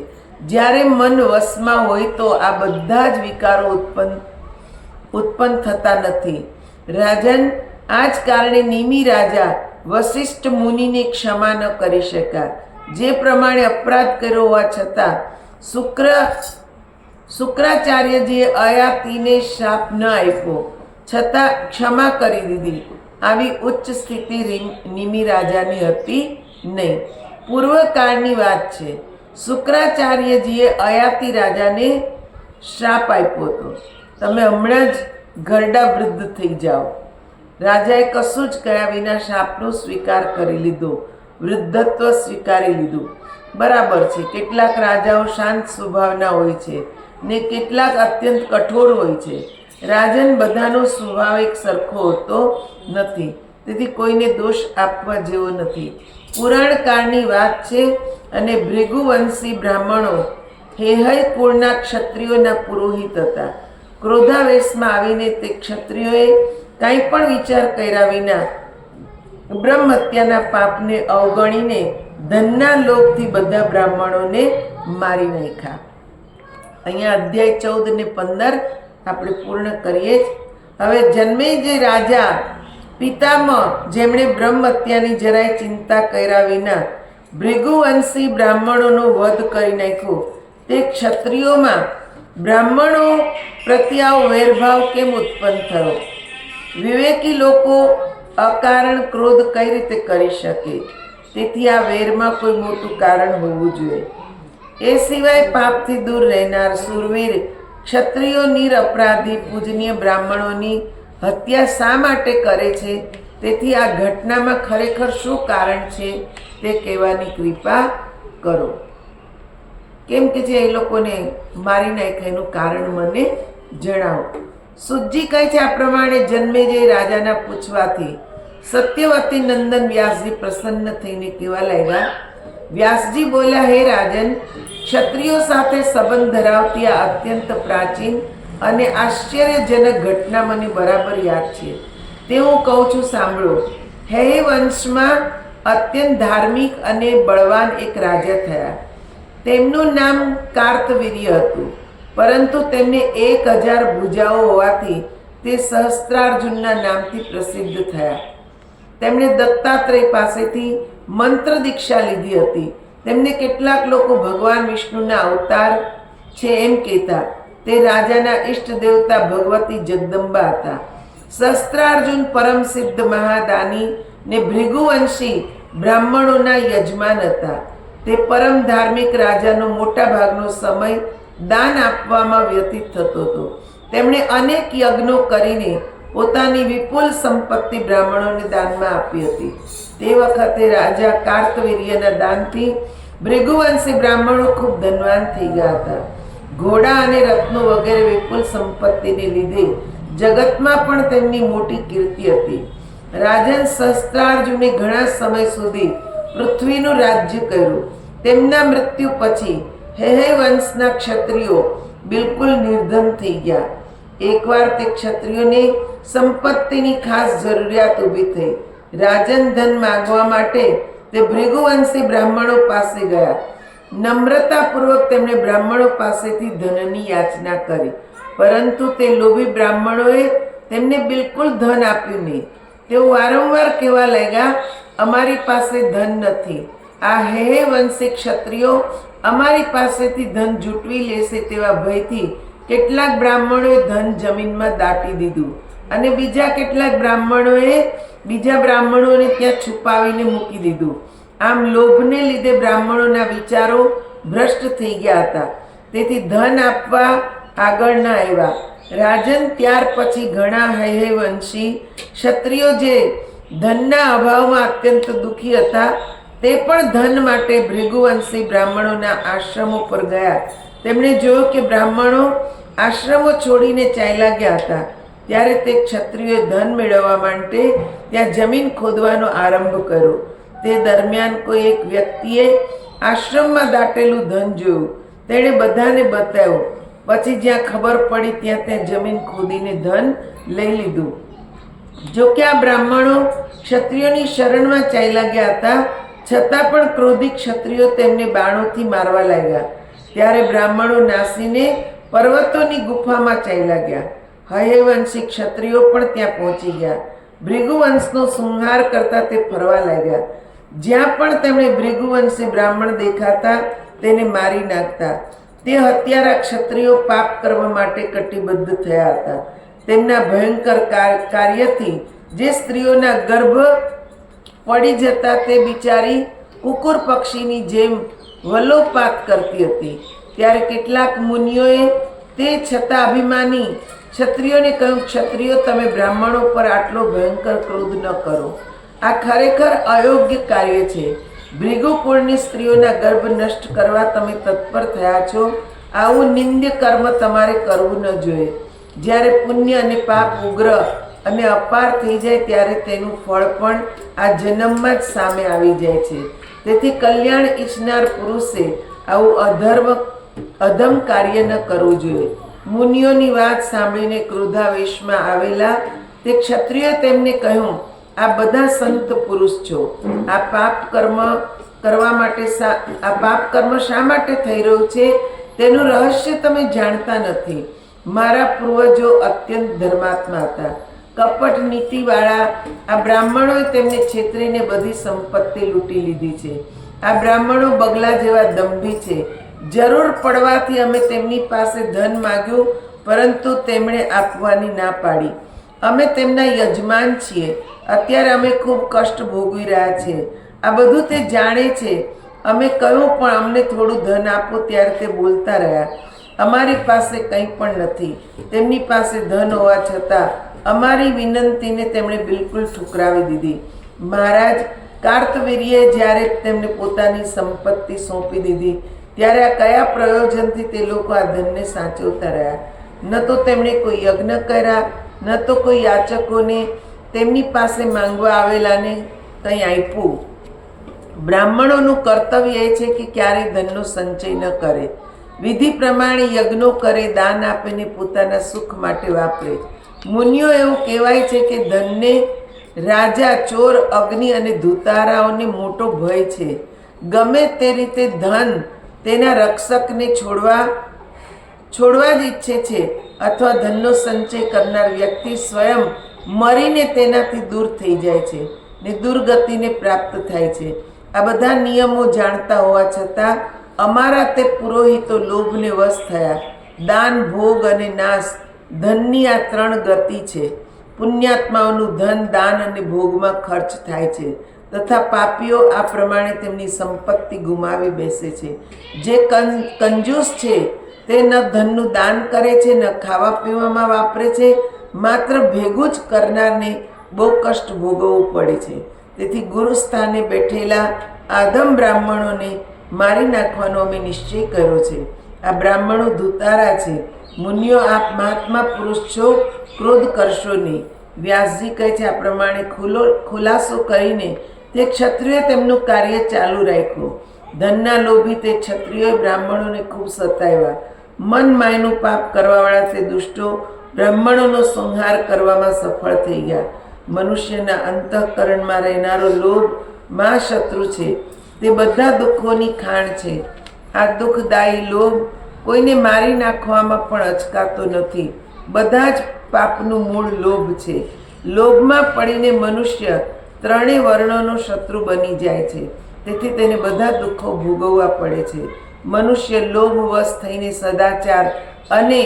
જ્યારે મન વશમાં હોય તો આ બધા જ વિકારો ઉત્પન્ન થતા નથી. રાજન, આ જ કારણે નિમિ રાજા વશિષ્ઠ મુનિને ક્ષમા ન કરી શક્યા. જે પ્રમાણે અપરાધ કર્યો હોવા છતાં શુક્રાચાર્યજીએ અયાતિને શાપ ન આપ્યો, છતાં ક્ષમા કરી દીધી. આવી ઉચ્ચ સ્થિતિ નિમિ રાજાની હતી નહીં. પૂર્વકાળની વાત છે. શુક્રાચાર્યજીએ અયાતિ રાજાને શ્રાપ આપ્યો હતો. તમે હમણાં જ ઘરડા વૃદ્ધ થઈ જાઓ. રાજાએ કશું જ કહ્યા વિના શાપનો સ્વીકાર કરી લીધો, વૃદ્ધત્વ સ્વીકારી લીધું. બરાબર છે, કેટલાક રાજાઓ શાંત સ્વભાવના હોય છે ને કેટલાક અત્યંત કઠોર હોય છે. રાજન બધાનો સ્વભાવ એક સરખો હોતો નથી, તેથી કોઈને દોષ આપવા જેવો નથી. પુરાણ કાળની વાત છે અને ભૃગુવંશી બ્રાહ્મણો હેહય કુળના ક્ષત્રિયોના પુરોહિત હતા. ક્રોધાવેશમાં આવીને તે ક્ષત્રિયોએ કાંઈ પણ વિચાર કર્યા વિના બ્રહ્મ હત્યાના પાપને અવગણીને ધનના લોભથી બધા બ્રાહ્મણોને મારી નાખ્યા. અહીંયા અધ્યાય 14 ને 15 આપણે પૂર્ણ કરીએ જ. હવે જન્મેજય રાજા પિતામહ, જેમણે બ્રહ્મ હત્યાની જરાય ચિંતા કર્યા વિના ભૃગુવંશી બ્રાહ્મણોનો વધ કરી નાખ્યો, તે ક્ષત્રિયોમાં બ્રાહ્મણો પ્રત્યે આવો વેરભાવ કેમ ઉત્પન્ન થયો? વિવેકી લોકો અકારણ ક્રોધ કઈ રીતે કરી શકે? તેથી આ વેરમાં કોઈ મોટું કારણ હોવું જોઈએ. એ સિવાય પાપથી દૂર રહેનાર શૂરવીર ક્ષત્રિયો નિરપરાધી પૂજનીય બ્રાહ્મણોની હત્યા શા માટે કરે છે? તેથી આ ઘટનામાં ખરેખર શું કારણ છે તે કહેવાની કૃપા કરો. કેમ કે જે એ લોકોને મારી નાખ્યા એનું કારણ મને જણાવો. સુજી કહે છે, આ પ્રમાણે જન્મેજય રાજાના પૂછવાથી સત્યવતી નંદન વ્યાસજી પ્રસન્ન થઈને કહેવા લાગ્યા. વ્યાસજી બોલ્યા, હે રાજન, ક્ષત્રિયો સાથે સંબંધ ધરાવતી આ અત્યંત પ્રાચીન અને આશ્ચર્યજનક ઘટના મને બરાબર યાદ છે. તે હું કહું છું, સાંભળો. હે વંશમાં અત્યંત ધાર્મિક અને બળવાન એક રાજા થયા. તેમનું નામ કાર્તવીર્ય હતું, પરંતુ તેમને 1000 ભુજાઓ હોવાથી તે સહસ્ત્રાર્જુનના નામથી પ્રસિદ્ધ થયા. તેમણે દત્તાત્રેય પાસેથી મંત્ર દીક્ષા લીધી હતી. તેમને કેટલાક લોકો ભગવાન વિષ્ણુના અવતાર છે એમ કહેતા. તે રાજાના ઈષ્ટ દેવતા ભગવતી જગદંબા હતા. શસ્ત્રાર્જુન પરમ સિદ્ધ મહાદાની ને ભૃગુવંશી બ્રાહ્મણોના યજમાન હતા. તે પરમ ધાર્મિક રાજાનો મોટા ભાગનો સમય દાન આપવામાં વ્યતીત થતો હતો. તેમણે અનેક યજ્ઞો કરીને પોતાની વિપુલ સંપત્તિ બ્રાહ્મણોને દાનમાં આપી હતી. તે વખતે રાજા કાર્તવીર્યના દાનથી ભૃગુવંશી બ્રાહ્મણો ખૂબ ધનવાન થઈ ગયા હતા. ઘોડા અને રત્નો વગેરે વિપુલ સંપત્તિને લીધે જગતમાં પણ તેમની મોટી કીર્તિ હતી. રાજન સહસ્ત્રાર્જુને ઘણા સમય સુધી પૃથ્વીનું રાજ્ય કર્યું. તેમના મૃત્યુ પછી હેહય વંશના ક્ષત્રિયો બિલકુલ નિર્ધન થઈ ગયા. એકવાર તે ક્ષત્રિયોને સંપત્તિની ખાસ જરૂરિયાત ઊભી થઈ. રાજન ધન માંગવા માટે તે ભૃગુવંશી બ્રાહ્મણો પાસે ગયા. નમ્રતાપૂર્વક તેમણે બ્રાહ્મણો પાસેથી ધનની યાચના કરી, પરંતુ તે લોભી બ્રાહ્મણોએ તેમને બિલકુલ ધન આપ્યું નહીં. તેઓ વારંવાર કહેવા લાગ્યા, અમારી પાસે ધન નથી. આ હેહય વંશી ક્ષત્રિયો અમારી પાસેથી ધન જૂટવી લેશે તેવા ભયથી કેટલાક બ્રાહ્મણોએ ધન જમીનમાં દાટી દીધું અને બીજા કેટલાક બ્રાહ્મણોએ બીજા બ્રાહ્મણોને ત્યાં છુપાવીને મૂકી દીધું. આમ લોભને લીધે બ્રાહ્મણોના વિચારો ભ્રષ્ટ થઈ ગયા હતા. તેથી ધન આપવા આગળ ન આવ્યા. રાજન ત્યાર પછી ઘણા હેહય વંશી ક્ષત્રિયો જે ધનના અભાવમાં અત્યંત દુઃખી હતા, તે પણ ધન માટે ભૃગુવંશી બ્રાહ્મણોના આશ્રમો પર ગયા. તેમણે જોયું કે બ્રાહ્મણો આશ્રમો છોડીને ચાલ્યા ગયા હતા. ત્યારે તે ક્ષત્રિયોએ ધન મેળવવા માટે ત્યાં જમીન ખોદવાનો આરંભ કર્યો. તે દરમિયાન કોઈ એક વ્યક્તિએ આશ્રમમાં દાટેલું ધન જોયું. તેણે બધાને બતાવ્યું. પછી જ્યાં ખબર પડી ત્યાં તે જમીન ખોદીને ધન લઈ લીધું. જો કે આ બ્રાહ્મણો ક્ષત્રિયોની શરણમાં ચાલ્યા ગયા હતા, છતાં પણ ક્રોધી ક્ષત્રિયો તેમને બાણોથી મારવા લાગ્યા. ત્યારે બ્રાહ્મણો નાસીને પર્વતોની ગુફામાં ચાલ્યા ગયા. હયવંશી ક્ષત્રિયો પણ ત્યાં પહોંચી ગયા. ભૃગુવંશનો સંહાર કરતા તે ફરવા લાગ્યા. જ્યાં પણ તેમણે ભૃગુવંશી બ્રાહ્મણ દેખાતા તેને મારી નાખતા. તે હત્યારા ક્ષત્રિયો પાપ કરવા માટે કટિબદ્ધ થયા હતા. તેમના ભયંકર કાર્યથી જે સ્ત્રીઓના ગર્ભ પડી જતા તે બિચારી કુકુર પક્ષીની જેમ વલોપાત કરતી હતી. ત્યારે કેટલાક મુનિઓએ તે છતાં અભિમાની ક્ષત્રિયોને કહ્યું, ક્ષત્રિયો તમે બ્રાહ્મણો પર આટલો ભયંકર ક્રોધ ન કરો. આ ખરેખર અયોગ્ય કાર્ય છે. ભૃગુકુળની સ્ત્રીઓના ગર્ભ નષ્ટ કરવા તમે તત્પર થયા છો. આવું નિંદ્ય કર્મ તમારે કરવું ન જોઈએ. જ્યારે પુણ્ય અને પાપ ઉગ્ર અને અપાર થઈ જાય ત્યારે તેનું ફળ પણ આ જન્મમાં જ સામે આવી જાય છે. તેથી કલ્યાણ ઈચ્છનાર પુરુષે આવું અધમ કાર્ય ન કરવું જોઈએ. મુનિઓની વાત સાંભળીને ક્રોધાવેશમાં આવેલા તે ક્ષત્રિયોએ તેમને કહ્યું, આ બધા સંત પુરુષ છો. આ પાપ કર્મ શા માટે થઈ રહ્યું છે તેનું રહસ્ય તમે જાણતા નથી. મારા પૂર્વજો અત્યંત ધર્માત્મા હતા. કપટ નીતિવાળા આ બ્રાહ્મણોએ તેમને છેતરીને બધી સંપત્તિ લૂંટી લીધી છે. આ બ્રાહ્મણો બગલા જેવા દંભી છે. જરૂર પડવાથી અમે તેમની પાસે ધન માગ્યું, પરંતુ તેમણે આપવાની ના પાડી. અમે તેમના યજમાન છીએ. અત્યારે અમે ખૂબ કષ્ટ ભોગવી રહ્યા છીએ. આ બધું તે જાણે છે. અમે કહ્યું પણ અમને થોડું ધન આપો, ત્યારે તે બોલતા રહ્યા, અમારી પાસે કંઈ પણ નથી. તેમની પાસે ધન હોવા છતાં અમારી વિનંતીને તેમણે બિલકુલ ઠુકરાવી દીધી. મહારાજ કાર્તવીર્યે જ્યારે તેમને પોતાની સંપત્તિ સોંપી દીધી ત્યારે આ કયા પ્રયોજનથી તે લોકો આ ધનને સાચવતા રહ્યા? ન તો તેમણે કોઈ યજ્ઞ કર્યા, ન તો કોઈ યાચકોને તેમની પાસે માંગવા આવેલાને કંઈ આપ્યું. બ્રાહ્મણોનું કર્તવ્ય એ છે કે ક્યારેય ધનનો સંચય ન કરે. વિધિ પ્રમાણે યજ્ઞો કરે, દાન આપીને પોતાના સુખ માટે વાપરે. મુનિઓ એવું કહેવાય છે કે ધનને રાજા, ચોર, અગ્નિ અને ધુતારાઓને મોટો ભય છે. ગમે તે રીતે ધન તેના રક્ષકને છોડવા જ ઈચ્છે છે, અથવા ધનનો સંચય કરનાર વ્યક્તિ સ્વયં મરીને તેનાથી દૂર થઈ જાય છે ને દુર્ગતિને પ્રાપ્ત થાય છે. આ બધા નિયમો જાણતા હોવા છતાં અમારા તે પુરોહિતો લોભને વશ થયા. દાન, ભોગ અને નાશ, ધનની આ ત્રણ ગતિ છે. પુણ્યાત્માઓનું ધન દાન અને ભોગમાં ખર્ચ થાય છે, તથા પાપીઓ આ પ્રમાણે તેમની સંપત્તિ ગુમાવી બેસે છે. જે કંજૂસ છે તે ન ધનનું દાન કરે છે, ન ખાવા પીવામાં વાપરે છે. માત્ર ભેગું જ કરનારને બહુ કષ્ટ ભોગવવું પડે છે. તેથી ગુરુ સ્થાને બેઠેલા આધમ બ્રાહ્મણોને મારી નાખવાનો અમે નિશ્ચય કર્યો છે. આ બ્રાહ્મણો ધુતારા છે. મુનિઓ, આપ મહાત્મા પુરુષ છો, ક્રોધ કરશો નહીં. વ્યાસજી કહે છે, આ પ્રમાણે ખુલાસો કરીને તે ક્ષત્રિયોએ તેમનું કાર્ય ચાલુ રાખ્યું. ધનના લોભી તે ક્ષત્રિયોએ બ્રાહ્મણોને ખૂબ સતાવ્યા. મન માયનું પાપ કરવાવાળા તે દુષ્ટો બ્રાહ્મણોનો સંહાર કરવામાં સફળ થઈ ગયા. મનુષ્યના અંતઃકરણમાં રહેનારો લોભ મા શત્રુ છે. તે બધા દુઃખોની ખાણ છે. આ દુઃખદાયી લોભ કોઈને મારી નાખવામાં પણ અચકાતો નથી. બધા જ પાપનું મૂળ લોભ છે. લોભમાં પડીને મનુષ્ય ત્રણેય વર્ણોનો શત્રુ બની જાય છે. તેથી તેને બધા દુઃખો ભોગવવા પડે છે. મનુષ્ય લોભવશ થઈને સદાચાર અને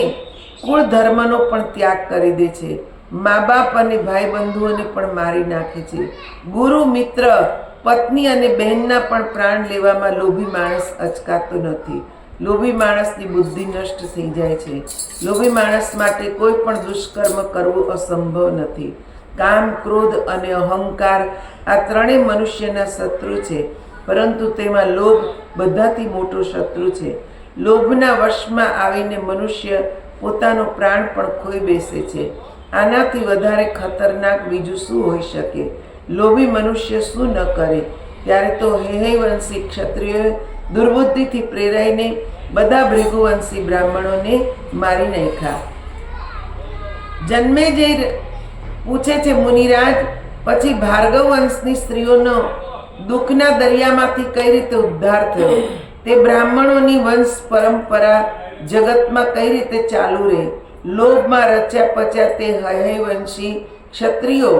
કુળ ધર્મનો પણ ત્યાગ કરી દે છે. મા બાપ અને ભાઈ બંધુઓને પણ મારી નાખે છે. ગુરુ, મિત્ર, પત્ની અને બહેનના પણ પ્રાણ લેવામાં લોભી માણસ અચકાતો નથી. લોભી માણસની બુદ્ધિ નષ્ટ થઈ જાય છે. લોભી માણસ માટે કોઈ પણ દુષ્કર્મ કરવું અસંભવ નથી. કામ, ક્રોધ અને અહંકાર આ ત્રણેય મનુષ્યના શત્રુ છે, પરંતુ તેમાં લોભ બધાથી મોટો શત્રુ છે. લોભના વશમાં આવીને મનુષ્ય પોતાનો પ્રાણ પણ ખોઈ બેસે છે. આનાથી વધારે ખતરનાક બીજું શું હોઈ શકે? લોભી મનુષ્ય શું ન કરે? ત્યારે તો હેહૈવંશી ક્ષત્રિયોએ દુર્બુદ્ધિથી પ્રેરાઈને બધા ભૃગુવંશી બ્રાહ્મણોને મારી નાખ્યા. જન્મેજય પૂછે છે, મુનિરાજ, પછી ભાર્ગવ વંશની સ્ત્રીઓનો દુઃખના દરિયામાંથી કઈ રીતે ઉદ્ધાર થયો? તે બ્રાહ્મણોની વંશ પરંપરા જગતમાં કઈ રીતે ચાલુ રહે? લોભમાં રચ્યા પચ્યા તે હૈવંશી ક્ષત્રિયો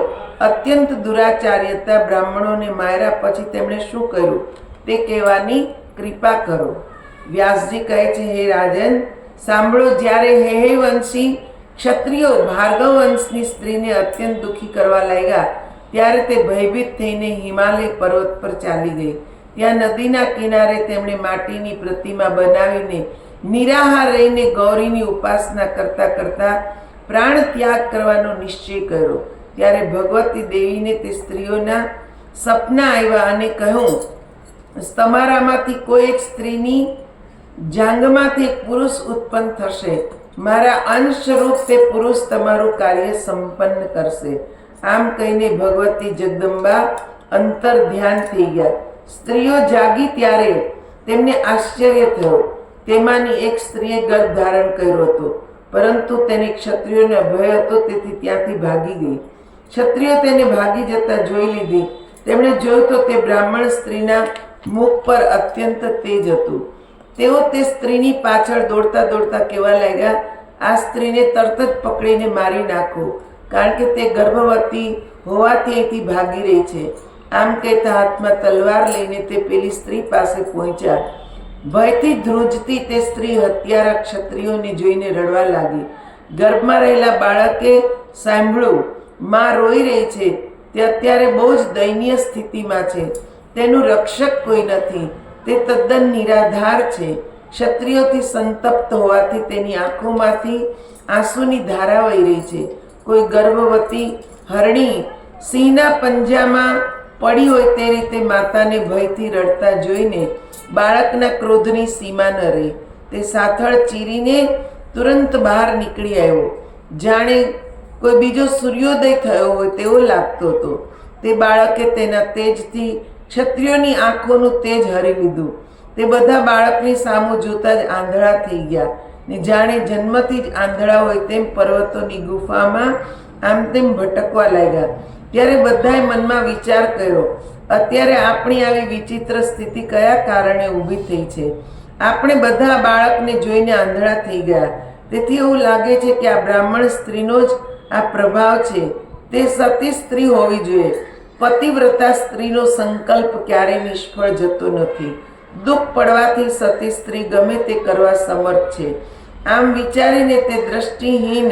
અત્યંત દુરાચારી હતા. બ્રાહ્મણોને માર્યા પછી તેમણે શું કર્યું તે કહેવાની કૃપા કરો. વ્યાસજી કહે છે, હે રાજન, સાંભળો. જ્યારે હૈવંશી ક્ષત્રિયો ભાર્ગવ વંશની સ્ત્રીને અત્યંત દુઃખી કરવા લાગ્યા ત્યારે તે ભયભીત થઈને હિમાલય પર્વત પર ચાલી ગઈ. ત્યાં નદીના કિનારે તેમણે માટીની પ્રતિમા બનાવીને નિરાહાર રહીને ગૌરીની ઉપાસના કરતા કરતા પ્રાણ ત્યાગ કરવાનો નિશ્ચય કર્યો. ત્યારે ભગવતી દેવીને તે સ્ત્રીઓના સપના આવ્યા અને કહ્યું, તમારામાંથી કોઈ એક સ્ત્રીની જાંગમાંથી એક પુરુષ ઉત્પન્ન થશે. મારા અંશરૂપ તે પુરુષ તમારું કાર્ય સંપન્ન કરશે. આમ કહીને ભગવતી જગદંબા અંતર ધ્યાન થઈ ગયા. સ્ત્રીઓ જાગી ત્યારે તેમને આશ્ચર્ય થયો. તેમાંની એક સ્ત્રીએ ગર્ભ ધારણ કર્યો હતો, પરંતુ તેને ક્ષત્રિયોનો ભય હતો, તેથી ત્યાંથી ભાગી ગઈ. ક્ષત્રિયો તેને ભાગી જતા જોઈ લીધી. તેમણે જોયું તો તે બ્રાહ્મણ સ્ત્રીના મુખ પર અત્યંત તેજ હતું. તેઓ તે સ્ત્રીની પાછળ દોડતા દોડતા કહેવા લાગ્યા, આ સ્ત્રીને તરત જ પકડીને મારી નાખો, કારણ કે તે ગર્ભવતી હોવાથી અહીંથી ભાગી રહી છે. આમ કહેતા હાથમાં તલવાર લઈને તે પેલી સ્ત્રી પાસે પહોંચ્યા. ભયથી ધ્રુજતી તે સ્ત્રી હત્યારા ક્ષત્રિયોને જોઈને રડવા લાગી. ગર્ભમાં રહેલા બાળકે સાંભળ્યું, માં રોઈ રહી છે, તે અત્યારે બહુ જ દયનીય સ્થિતિમાં છે. તેનું રક્ષક કોઈ નથી, તે તદ્દન નિરાધાર છે. ક્ષત્રિયોથી સંતપ્ત હોવાથી તેની આંખોમાંથી આંસુની ધારા વહી રહી છે. કોઈ ગર્ભવતી હરણી સિંહના પંજામાં પડી હોય તે રીતે માતાને ભયથી રડતા જોઈને બાળકના ક્રોધની સીમા ન રહી. તે સાથળ ચીરીને તુરંત બહાર નીકળી આવ્યો. જાણે કોઈ બીજો સૂર્યોદય થયો હોય તેવો લાગતો હતો. તે બાળકે તેના તેજથી ક્ષત્રિયોની આંખોનું તેજ હરી લીધું. તે બધા બાળકની સામું જોતા જ આંધળા થઈ ગયા ને જાણે જન્મથી જ આંધળા હોય તેમ પર્વતોની ગુફામાં આમ તેમ ભટકવા લાગ્યા. ત્યારે બધાએ મનમાં વિચાર કર્યો, અત્યારે આપણી આવી વિચિત્ર સ્થિતિ કયા કારણે ઊભી થઈ છે? આપણે બધા બાળકને જોઈને આંધળા થઈ ગયા. તેથી એવું લાગે છે કે આ બ્રાહ્મણ સ્ત્રીનો જ આ પ્રભાવ છે. તે સતી સ્ત્રી હોવી જોઈએ. પતિવ્રતા સ્ત્રીનો સંકલ્પ ક્યારેય નિષ્ફળ જતો નથી. દુઃખ પડવાથી સતી સ્ત્રી ગમે તે કરવા સમર્થ છે. આમ વિચારીને તે દ્રષ્ટિહીન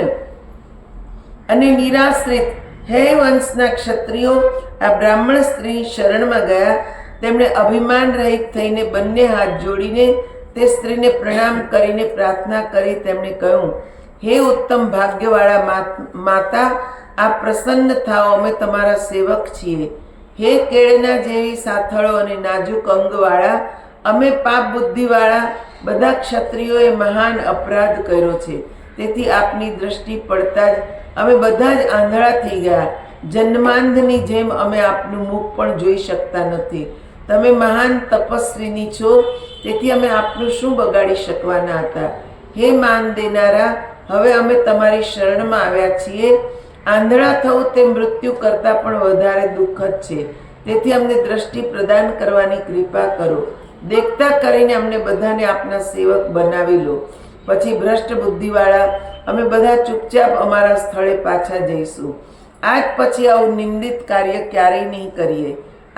અને નિરાશ્રિત હે વંશના ક્ષત્રિયો આ બ્રાહ્મણ સ્ત્રીની શરણમાં ગયા. તેમણે અભિમાન રહિત થઈને બંને હાથ જોડીને તે સ્ત્રીને પ્રણામ કરીને પ્રાર્થના કરી. તેમણે કહ્યું, હે ઉત્તમ ભાગ્યવાળા માતા, આ પ્રસન્ન થાઓ, અમે તમારા સેવક છીએ. હે કેળના જેવી સાથળો અને નાજુક અંગવાળા, અમે પાપ બુદ્ધિવાળા બધા ક્ષત્રિયોએ મહાન અપરાધ કર્યો છે. તેથી આપની દ્રષ્ટિ પડતા જ અમે બધા જ આંધળા થઈ ગયા. જન્માંધની જેમ અમે આપનું મુખ પણ જોઈ શકતા નથી. તમે મહાન તપસ્વીની છો, તેથી અમે આપનું શું બગાડી શકવાના હતા? હે માન દેનારા, હવે અમે તમારી શરણમાં આવ્યા છીએ. આંધળા થવું તે મૃત્યુ કરતાં પણ વધારે દુઃખદ છે. તેથી અમને દ્રષ્ટિ પ્રદાન કરવાની કૃપા કરો. દેખતા કરીને અમને બધાને આપના સેવક બનાવી લો. પછી ભ્રષ્ટ બુદ્ધિવાળા અમે બધા ચૂપચાપ અમારા સ્થળે પાછા જઈશું. આજ પછી આવું નિંદિત કાર્ય ક્યારેય નહીં કરીએ.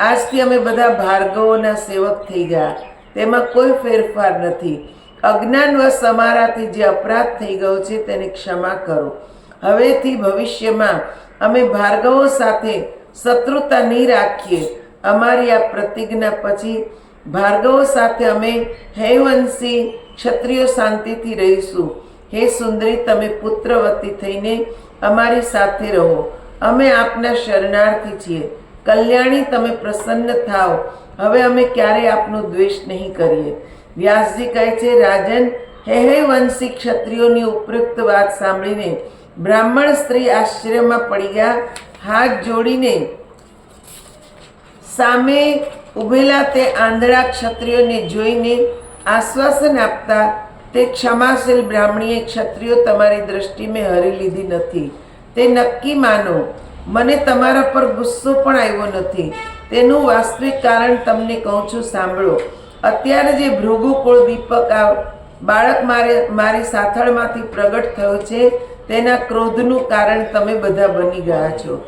આજથી અમે બધા ભાર્ગવોના સેવક થઈ ગયા. તેમાં કોઈ ફેરફાર નથી. અજ્ઞાનવશ અમારાથી જે અપરાધ થઈ ગયો છે તેને ક્ષમા કરો. હવેથી ભવિષ્યમાં અમે ભાર્ગવો સાથે શત્રુતા નહીં રાખીએ. અમારી આ પ્રતિજ્ઞા પછી ભાર્ગવો સાથે અમે હૈવંશી ક્ષત્રિયો શાંતિથી રહીશું. હે સુંદરી, તમે પુત્રવતી થઈને અમારી સાથે રહો. અમે આપના શરણાર્થી છીએ. કલ્યાણી, તમે પ્રસન્ન થાઓ. હવે અમે ક્યારેય આપનો દ્વેષ નહીં કરીએ. વ્યાસજી કહે છે, રાજન, હૈવંશી ક્ષત્રિયોની ઉપયુક્ત વાત સાંભળીને બ્રાહ્મણ સ્ત્રી આશ્ચર્યમાં પડી ગયા. હાથ જોડીને સામે ઉભેલા તે આંધળા ક્ષત્રિયોને જોઈને આશ્વાસન આપતા તે ક્ષમાશીલ બ્રાહ્મણીએ, ક્ષત્રિયો, તમારી દ્રષ્ટિ મેં હરી લીધી નથી. તે નક્કી માનો, મને તમારા પર ગુસ્સો પણ આવ્યો નથી. તેનું વાસ્તવિક કારણ તમને કહું છું, સાંભળો. અત્યારે જે ભૃગુકુળ દીપક આ બાળક મારી સાથળમાંથી પ્રગટ થયો છે, તેના ક્રોધનું કારણ તમે બધા બની ગયા છો.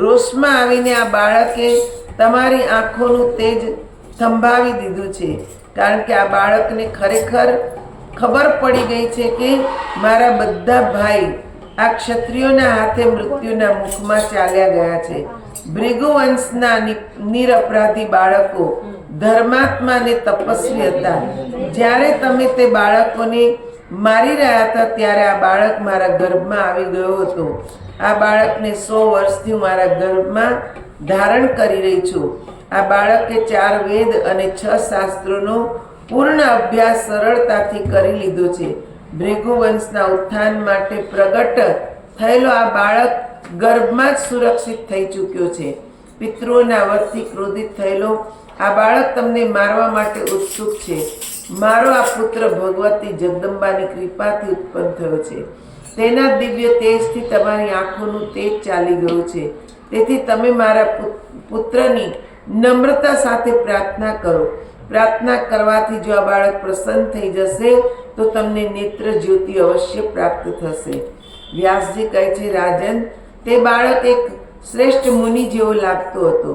રોષમાં આવીને આ બાળકે તમારી આંખોનું તેજ થંભાવી દીધું છે, કારણ કે આ બાળકને ખરેખર ખબર પડી ગઈ છે કે મારા બધા ભાઈ આ ક્ષત્રિયોના હાથે મૃત્યુના મુખમાં ચાલ્યા ગયા છે. ભૃગુવંશના નિરપરાધી બાળકો ધર્માત્મા અને તપસ્વી હતા. જ્યારે તમે તે બાળકોને મારી રહ્યા હતા ત્યારે આ બાળક મારા ગર્ભમાં આવી ગયો હતો. આ બાળકને 100 વર્ષથી હું મારા ગર્ભમાં ધારણ કરી રહી છું. આ બાળકે 4 વેદ અને 6 શાસ્ત્રોનો પૂર્ણ અભ્યાસ સરળતાથી કરી લીધો છે. ભૃગુ વંશના ઉત્થાન માટે પ્રગટ થયેલો આ બાળક ગર્ભમાં જ સુરક્ષિત થઈ ચૂક્યો છે. પિતૃઓના વધથી ક્રોધિત થયેલો આ બાળક તમને મારવા માટે ઉત્સુક છે. મારો આ પુત્ર ભગવતી જગદંબાની કૃપાથી ઉત્પન્ન થયો છે. તેના દિવ્ય તેજથી તમારી આંખોનું તેજ ચાલી ગયું છે. તેથી તમે મારા પુત્રની નમ્રતા સાથે પ્રાર્થના કરો. પ્રાર્થના કરવાથી જો આ બાળક પ્રસન્ન થઈ જશે તો તમને નેત્ર જ્યોતિ અવશ્ય પ્રાપ્ત થશે. વ્યાસજી કહે છે, રાજન, તે બાળક એક શ્રેષ્ઠ મુનિ જેવો લાગતો હતો.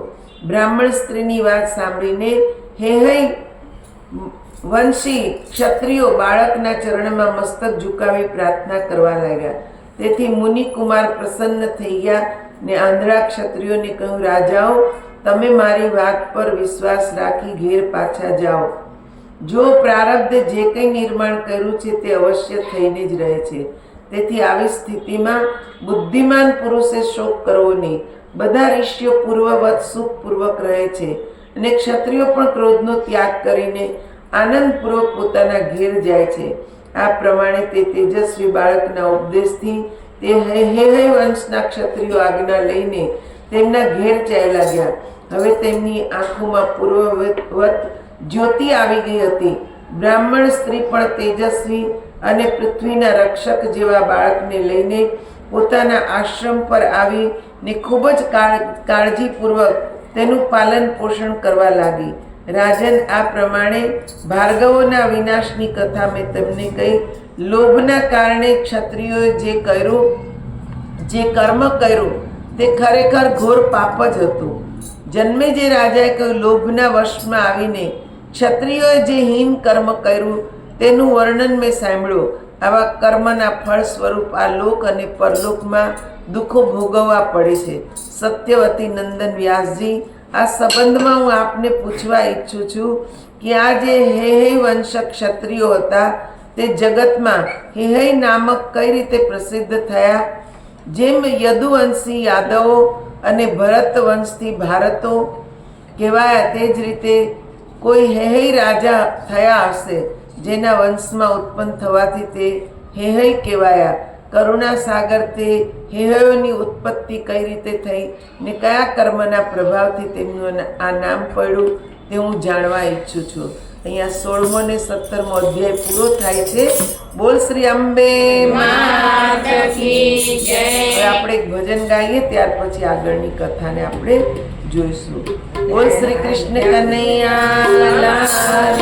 બ્રાહ્મણ સ્ત્રીની વાત સાંભળીને હેહઈ વંશી ક્ષત્રિયો બાળકના ચરણમાં મસ્તક ઝુકાવી પ્રાર્થના કરવા લાગ્યા. તેથી મુનિ કુમાર પ્રસન્ન થઈ ગયા ને આંધળા ક્ષત્રિયોને કહ્યું, રાજાઓ, તમે મારી વાત પર વિશ્વાસ રાખી ઘેર પાછા જાઓ. જો પ્રારબ્ધે જે કંઈ નિર્માણ કર્યું છે તે અવશ્ય થઈને જ રહે છે. તેથી આવી સ્થિતિમાં બુદ્ધિમાન પુરુષે શોક કરવો નહીં. બધા ઋષિઓ પૂર્વવત સુખપૂર્વક રહે છે અને ક્ષત્રિયો પણ ક્રોધનો ત્યાગ કરીને આનંદપૂર્વક પોતાના ઘેર જાય છે. આ પ્રમાણે તે તેજસ્વી બાળકના ઉપદેશથી તે હેહય વંશના ક્ષત્રિયો આજ્ઞા લઈને તેમના ઘેર ચાલ્યા ગયા. હવે તેમની આંખોમાં પૂર્વવત જ્યોતિ આવી ગઈ હતી. બ્રાહ્મણ સ્ત્રી પણ તેજસ્વી અને પૃથ્વીના રક્ષક જેવા બાળકને લઈને પોતાના આશ્રમ પર આવીને ખૂબ જ કાળજીપૂર્વક તેનું પાલન પોષણ કરવા લાગી. રાજન, આ પ્રમાણે ભાર્ગવોના વિનાશની કથા મેં તમને કહી. લોભના કારણે ક્ષત્રિયોએ જે કર્મ કર્યું તે ખરેખર ઘોર પાપ જ હતું. જન્મે જે રાજાએ કહ્યું, લોભના વશમાં આવીને ક્ષત્રિયોએ જે હીન કર્મ કર્યું તેનું વર્ણન મેં સાંભળ્યું. આવા કર્મના ફળ સ્વરૂપ આ લોક અને પરલોકમાં દુઃખો ભોગવવા પડે છે. સત્યવતી નંદન વ્યાસજી, આ સંબંધમાં હું આપને પૂછવા ઈચ્છું છું કે આ જે હેહય વંશક ક્ષત્રિયો હતા તે જગતમાં હેહય નામક કઈ રીતે પ્રસિદ્ધ થયા? જેમ યદુવંશી યાદવો અને ભરત વંશથી ભારતો કહેવાયા, તે જ રીતે કોઈ હેહય રાજા થયા હશે જેના વંશમાં ઉત્પન્ન થવાથી તે હેહય કહેવાયા. કરુણા સાગર, તે હેહયોની ઉત્પત્તિ કઈ રીતે થઈ ને કયા કર્મના પ્રભાવથી તેમનું આ નામ પડ્યું તે હું જાણવા ઈચ્છું છું. અહીંયા 16મો ને 17મો અધ્યાય પૂરો થાય છે. બોલ શ્રી અંબે માત કી જય. હવે આપણે એક ભજન ગાઈએ, ત્યાર પછી આગળની કથાને આપણે જોઈશું. બોલ શ્રી કૃષ્ણ કનૈયા લાલ,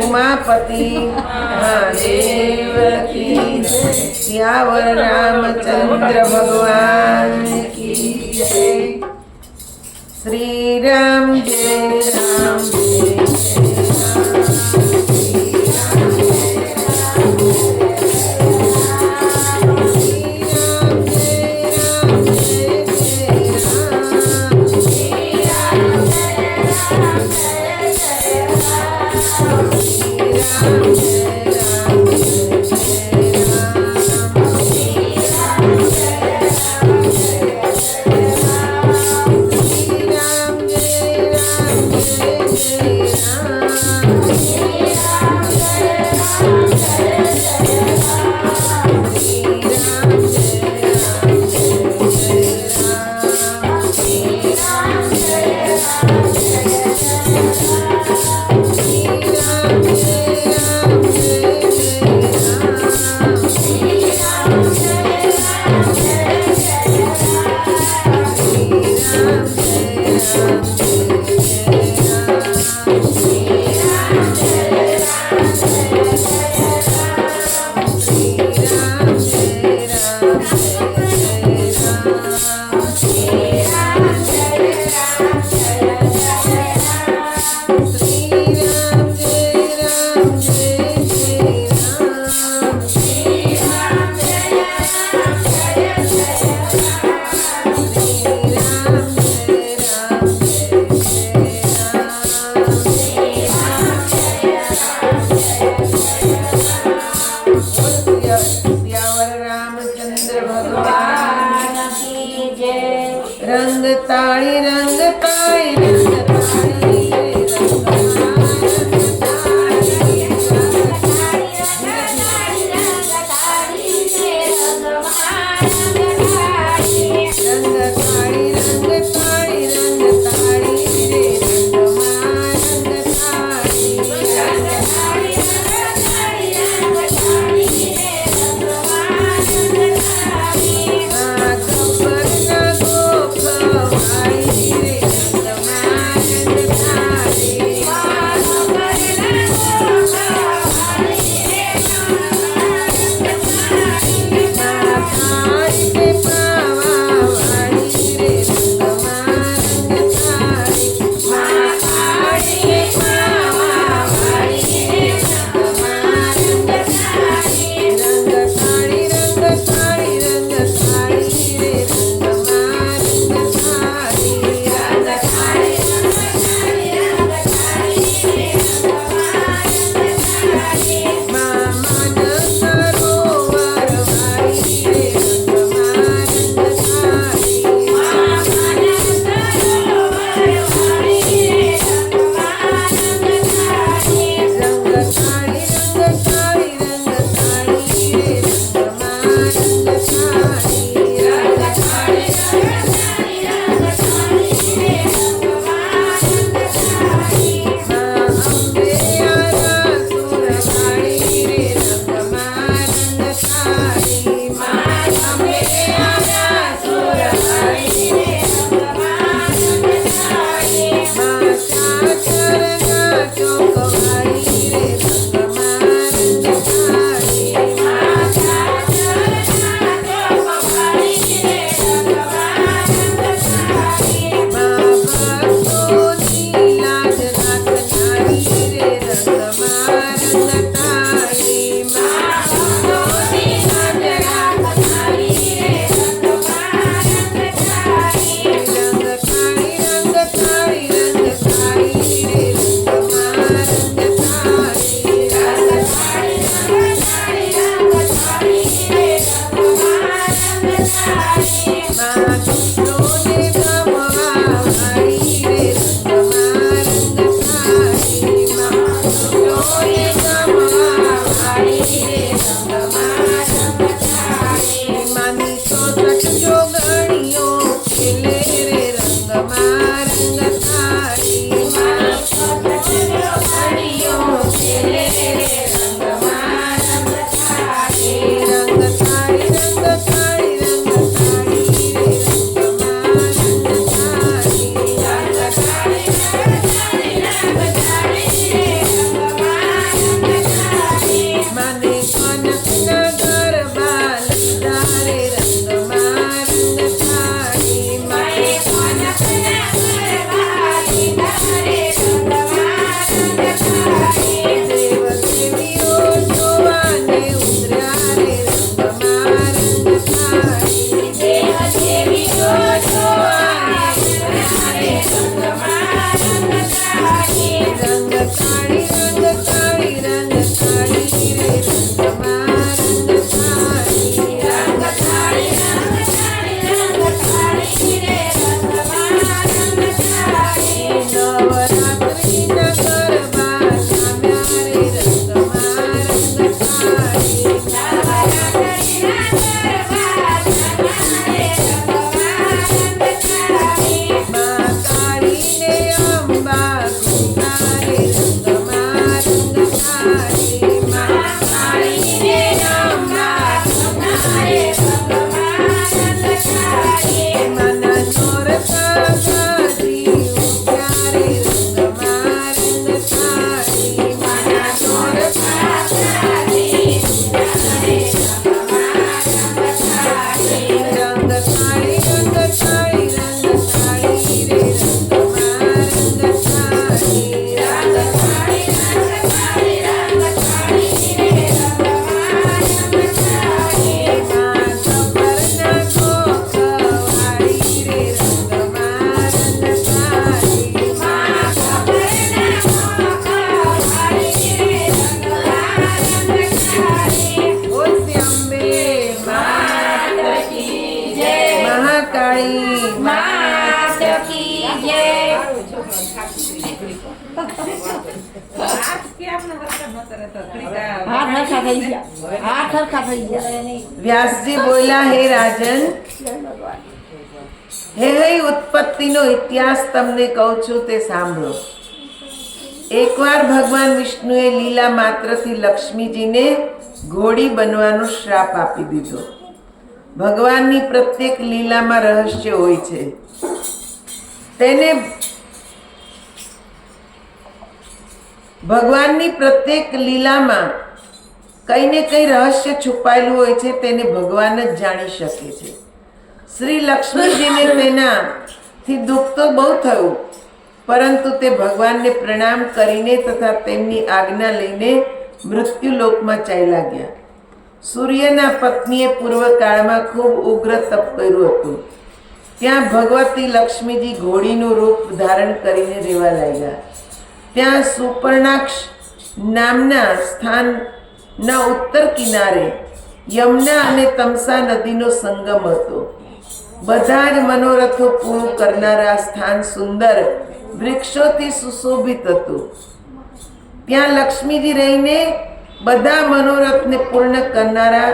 ઉમાપતિ મહાદેવ કી, સિયાવર રામચંદ્ર ભગવાન કી જય. શ્રી રામ જય રામ જય તાળી રંગ તાળી વ્યાસજી બોલ્યા, હે રાજન, હે ઉત્પત્તિનો ઇતિહાસ તમને કહું છું તે સાંભળો. એકવાર ભગવાન વિષ્ણુએ લીલા માત્રથી લક્ષ્મીજીને ઘોડી બનવાનો શ્રાપ આપી દીધો. ભગવાનની પ્રત્યેક લીલામાં રહસ્ય હોય છે. ભગવાનની પ્રત્યેક લીલામાં કઈ ને કઈ રહસ્ય છુપાયેલું હોય છે. તેને ભગવાન જ જાણી શકે છે. શ્રી લક્ષ્મીજીને તેનાથી દુઃખ તો બહુ થયું, પરંતુ તે ભગવાનને પ્રણામ કરીને તથા તેમની આજ્ઞા લઈને મૃત્યુલોકમાં ચાલ્યા ગયા. સૂર્યના પત્નીએ પૂર્વકાળમાં ખૂબ ઉગ્ર તપ કર્યું હતું. ત્યાં ભગવતી લક્ષ્મીજી ઘોડીનું રૂપ ધારણ કરીને રહેવા લાગ્યા. ત્યાં સુપર્ણાક્ષ નામના સ્થાનના ઉત્તર કિનારે યમુના અને તમસા નદીનો સંગમ હતો. બધા જ મનોરથો પૂરું કરનારા સ્થાન સુંદર વૃક્ષોથી સુશોભિત હતું. ત્યાં લક્ષ્મીજી રહીને બધા મનોરથને પૂર્ણ કરનારા